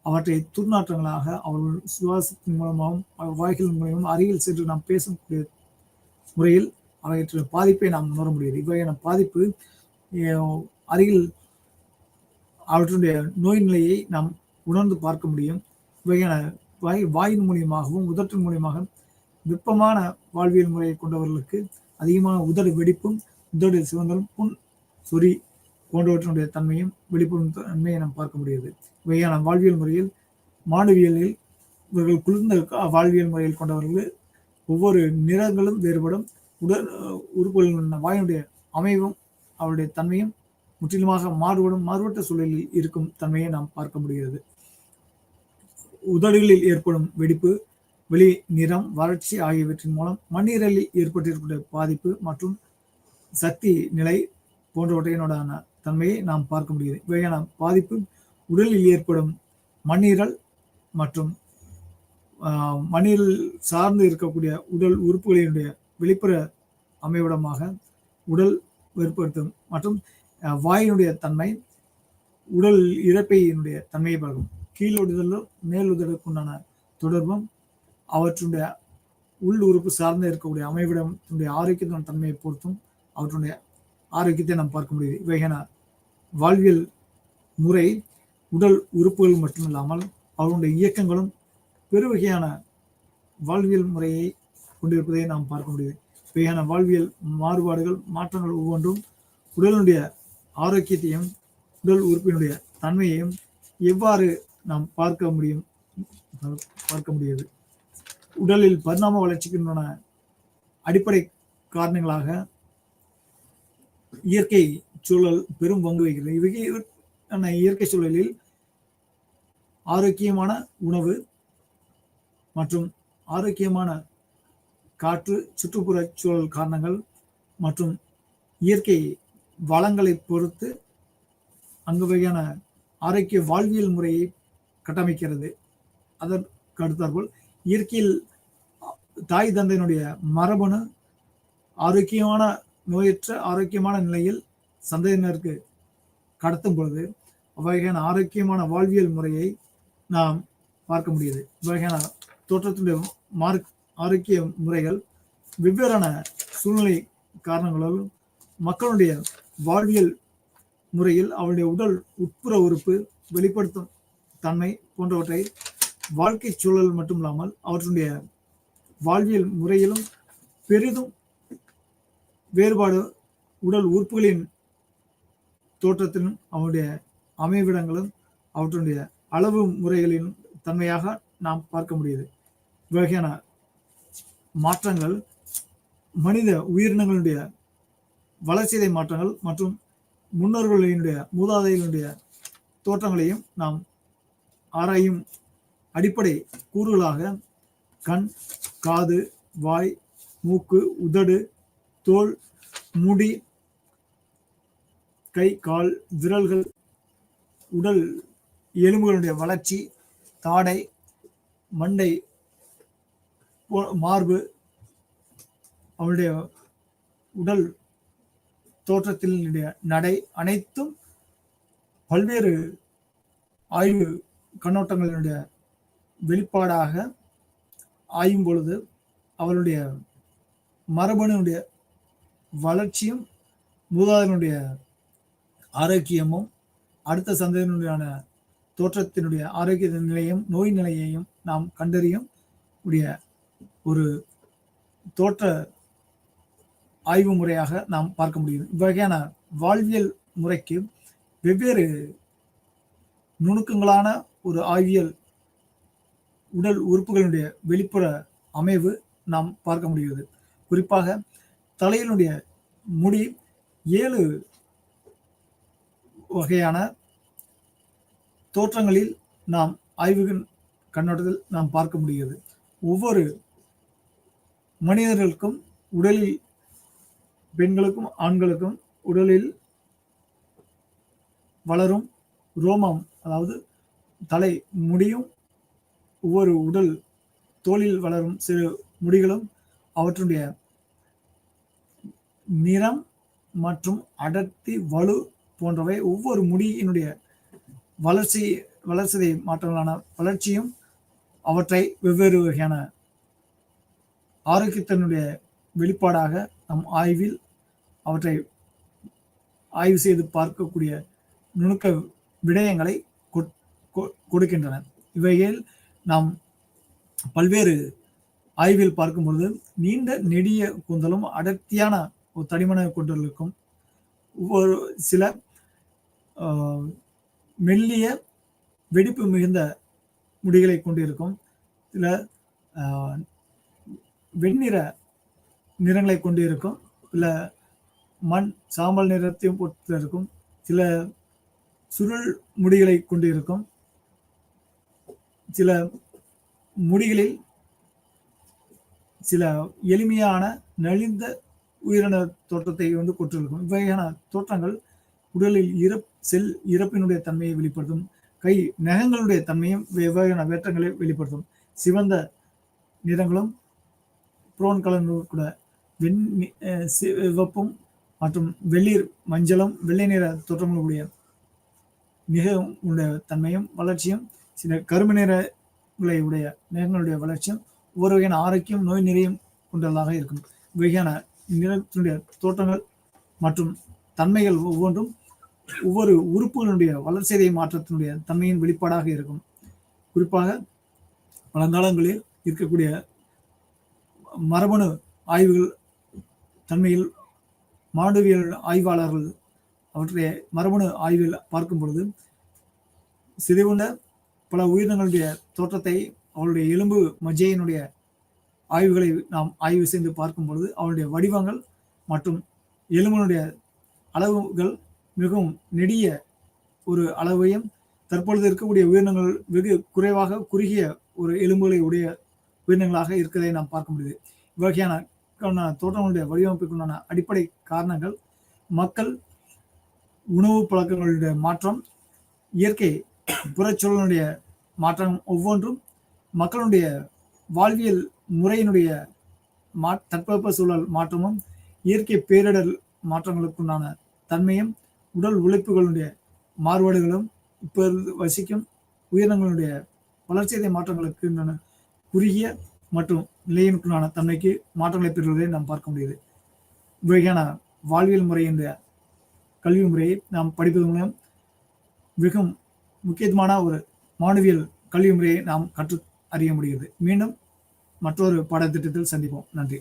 அவற்றை துர்நாற்றங்களாக அவர்கள் சுவாசத்தின் மூலமாகவும் வாய்களின் மூலமும் அருகில் சென்று நாம் பேசக்கூடிய முறையில் அவற்றின் பாதிப்பை நாம் உணர முடியாது. இவ்வகையான பாதிப்பு அருகில் அவற்றுடைய நோய் நிலையை நாம் உணர்ந்து பார்க்க முடியும். இவ்வகையான வாயின் மூலியமாகவும் உதட்டின் மூலியமாக வெப்பமான வாழ்வியல் முறையை கொண்டவர்களுக்கு அதிகமான உதடு வெடிப்பும் உதடு சிவந்தலும் புண் சொறி போன்றவற்றினுடைய தன்மையும் வெளிப்படும் தன்மையை நாம் பார்க்க முடியாது. இவையான வாழ்வியல் முறையில் மானுடவியலில் இவர்கள் குளிர்ந்த வாழ்வியல் முறையில் கொண்டவர்கள் ஒவ்வொரு நிறங்களும் வேறுபடும். உடல் உறுப்புகளின் வாயினுடைய அமைவும் அவருடைய தன்மையும் முற்றிலுமாக மாறுபட்ட சூழலில் இருக்கும் தன்மையை நாம் பார்க்க முடிகிறது. உதடுகளில் ஏற்படும் வெடிப்பு, வெளி நிறம், வறட்சி ஆகியவற்றின் மூலம் மண்ணீரலில் ஏற்பட்டிருக்கக்கூடிய பாதிப்பு மற்றும் சக்தி நிலை போன்றவற்றினுடான தன்மையை நாம் பார்க்க முடியுது. இவையான பாதிப்பு உடலில் ஏற்படும் மண்ணீரல் மற்றும் மண்ணீரல் சார்ந்து இருக்கக்கூடிய உடல் உறுப்புகளினுடைய வெளிப்புற அமைவிடமாக உடல் ஏற்படுத்தும் மற்றும் வாயினுடைய தன்மை உடல் இரைப்பையினுடைய தன்மையை பார்க்கும். கீழுதலும் மேலுதலுக்குண்டான தொடர்பும் அவற்றுடைய உள் உறுப்பு சார்ந்து இருக்கக்கூடிய அமைவிடத்தினுடைய ஆரோக்கியத்தின் தன்மையை பொறுத்தும் அவற்றுடைய ஆரோக்கியத்தை நாம் பார்க்க முடியுது. இவையான வாழ்வியல் முறை உடல் உறுப்புகள் மட்டுமில்லாமல் அவருடைய இயக்கங்களும் பெருவகையான வாழ்வியல் முறையை கொண்டிருப்பதை நாம் பார்க்க முடியுது. இவையான வாழ்வியல் மாறுபாடுகள் மாற்றங்கள் ஒவ்வொன்றும் உடலுடைய ஆரோக்கியத்தையும் உடல் உறுப்பினுடைய தன்மையையும் எவ்வாறு நாம் பார்க்க முடியாது. உடலில் பரிணாம வளர்ச்சிக்குண்டான அடிப்படை காரணங்களாக இயற்கை சூழல் பெரும் பங்கு வகிக்கிறது. இவையான இயற்கை சூழலில் ஆரோக்கியமான உணவு மற்றும் ஆரோக்கியமான காற்று, சுற்றுப்புற சூழல் காரணங்கள் மற்றும் இயற்கை வளங்களை பொறுத்து அங்கு வகையான ஆரோக்கிய வாழ்வியல் முறையை கட்டமைக்கிறது. அதற்கு அடுத்தாற்போல் இயற்கையில் தாய் தந்தையினுடைய மரபணு ஆரோக்கியமான நோயற்ற ஆரோக்கியமான நிலையில் சந்ததியினருக்கு கடத்தும் பொழுது அவ்வகையான ஆரோக்கியமான வாழ்வியல் முறையை நாம் பார்க்க முடியுது. இவ்வகையான தோற்றத்தினுடைய ஆரோக்கிய முறைகள் வெவ்வேறான சூழ்நிலை காரணங்களால் மக்களுடைய வாழ்வியல் முறையில் அவருடைய உடல் உட்புற உறுப்பு வெளிப்படுத்தும் தன்மை போன்றவற்றை வாழ்க்கை சூழல் மட்டுமில்லாமல் அவற்றுடைய வாழ்வியல் முறையிலும் பெரிதும் வேறுபாடு உடல் உறுப்புகளின் தோற்றத்திலும் அவருடைய அமைவிடங்களும் அவற்றுடைய அளவு முறைகளின் தன்மையாக நாம் பார்க்க முடியுது. இவ்வகையான மாற்றங்கள் மனித உயிரினங்களுடைய வளர்ச்சிதை மாற்றங்கள் மற்றும் முன்னோர்களினுடைய மூதாதைகளுடைய தோற்றங்களையும் நாம் ஆராயும் அடிப்படை கூறுகளாக கண், காது, வாய், மூக்கு, உதடு, தோல், முடி, கை, கால், விரல்கள், உடல் எலும்புகளுடைய வளர்ச்சி, தாடை, மண்டை, மார்பு, அவருடைய உடல் தோற்றத்தினுடைய நடை அனைத்தும் பல்வேறு ஆய்வு கண்ணோட்டங்களினுடைய வெளிப்பாடாக ஆயும் பொழுது அவருடைய மரபணுடைய வளர்ச்சியும் மூதாதையனுடைய ஆரோக்கியமும் அடுத்த சந்ததியினுடையான தோற்றத்தினுடைய ஆரோக்கிய நிலையும் நோய் நிலையையும் நாம் கண்டறியும் உடைய ஒரு தோற்ற ஆய்வு முறையாக நாம் பார்க்க முடியும். இவ்வகையான வாழ்வியல் முறைக்கு வெவ்வேறு நுணுக்கங்களான ஒரு ஆய்வியல் உடல் உறுப்புகளுடைய வெளிப்புற அமைவு நாம் பார்க்க முடிகிறது. குறிப்பாக தலையினுடைய முடி 7 வகையான தோற்றங்களில் நாம் ஆய்வுகள் கண்ணோட்டத்தில் நாம் பார்க்க முடிகிறது. ஒவ்வொரு மனிதர்களுக்கும் உடலில் பெண்களுக்கும் ஆண்களுக்கும் உடலில் வளரும் ரோமம், அதாவது தலை முடியும், ஒவ்வொரு உடல் தோலில் வளரும் சிறு முடிகளும் அவற்றுடைய நிறம் மற்றும் அடர்த்தி, வலு போன்றவை ஒவ்வொரு முடியினுடைய வளர்ச்சிதை மாற்றங்களான வளர்ச்சியும் அவற்றை வெவ்வேறு வகையான ஆரோக்கியத்தினுடைய வெளிப்பாடாக நம் ஆய்வில் அவற்றை ஆய்வு செய்து பார்க்கக்கூடிய நுணுக்க விடயங்களை கொடுக்கின்றன. இவையில் நாம் பல்வேறு ஆய்வில் பார்க்கும் பொழுது நீண்ட நெடிய கூந்தலும் அடர்த்தியான ஒரு தடிமன கூந்தலுக்கும் ஒவ்வொரு சில மெல்லிய வெடிப்பு மிகுந்த முடிகளை கொண்டிருக்கும், சில வெண்ணிற நிறங்களை கொண்டிருக்கும், சில மண் சாம்பல் நிறத்தையும் பொறுத்து இருக்கும், சில சுருள் முடிகளை கொண்டிருக்கும், சில முடிகளில் சில எளிமையான நலிந்த உயிரின தோற்றத்தை கொண்டிருக்கும். இவ்வகையான தோற்றங்கள் உடலில் இறப்பினுடைய தன்மையை வெளிப்படுத்தும். கை நகங்களுடைய தன்மையும் வெவ்வேறான வேற்றங்களை வெளிப்படுத்தும். சிவந்த நிறங்களும் புரோன் கலர் கூட சிவப்பும் மற்றும் வெள்ளீர் மஞ்சளும் வெள்ளை நிற தோற்றங்களுடைய மிக உடைய தன்மையும் வளர்ச்சியும், சில கருமை நிறங்களை உடைய நிறங்களுடைய வளர்ச்சியும் ஒவ்வொரு வகையான ஆரோக்கியம் நோய் நிறையும் கொண்டதாக இருக்கும். வகையான நிறத்தினுடைய தோற்றங்கள் மற்றும் தன்மைகள் ஒவ்வொன்றும் ஒவ்வொரு உறுப்புகளுடைய வளர்ச்சிதை மாற்றத்தினுடைய தன்மையின் வெளிப்பாடாக இருக்கும். குறிப்பாக பழங்காலங்களில் இருக்கக்கூடிய மரபணு ஆய்வுகள் தன்மையில் மானுடவியல் ஆய்வாளர்கள் அவற்றை மரபணு ஆய்வில் பார்க்கும் பொழுது சிதைவுள்ள பல உயிரினங்களுடைய தோற்றத்தை அவருடைய எலும்பு மஜ்ஜையினுடைய ஆய்வுகளை நாம் ஆய்வு செய்து பார்க்கும் பொழுது அவருடைய வடிவங்கள் மற்றும் எலும்பினுடைய அளவுகள் மிகவும் நெடிய ஒரு அளவையும், தற்பொழுது இருக்கக்கூடிய உயிரினங்கள் வெகு குறைவாக குறுகிய ஒரு எலும்புகளை உடைய உயிரினங்களாக இருக்கிறதை நாம் பார்க்க முடியுது. இவ்வகையான தோற்றங்களுடைய வடிவமைப்புக்குண்டான அடிப்படை காரணங்கள் மக்கள் உணவு பழக்கங்களுடைய மாற்றம், இயற்கை புறச்சூழலுடைய மாற்றம் ஒவ்வொன்றும் மக்களுடைய வாழ்வியல் முறையினுடைய தட்பவெப்ப சூழல் மாற்றமும் இயற்கை பேரிடர் மாற்றங்களுக்குண்டான தன்மையும் உடல் உழைப்புகளுடைய மாறுபாடுகளும் இப்போ வசிக்கும் உயிரினங்களுடைய வளர்ச்சிதை மாற்றங்களுக்கு குறுகிய மற்றும் நிலையினுக்குள்ளான தன்மைக்கு மாற்றங்களை பெறுவதை நாம் பார்க்க முடியுது. இவ்வகையான வாழ்வியல் முறை என்ற கல்வி முறையை நாம் படிப்பதன் மூலம் மிகவும் முக்கியத்துவமான ஒரு மாணவியல் கல்வி முறையை நாம் கற்று அறிய முடிகிறது. மீண்டும் மற்றொரு பாடத்திட்டத்தில் சந்திப்போம். நன்றி.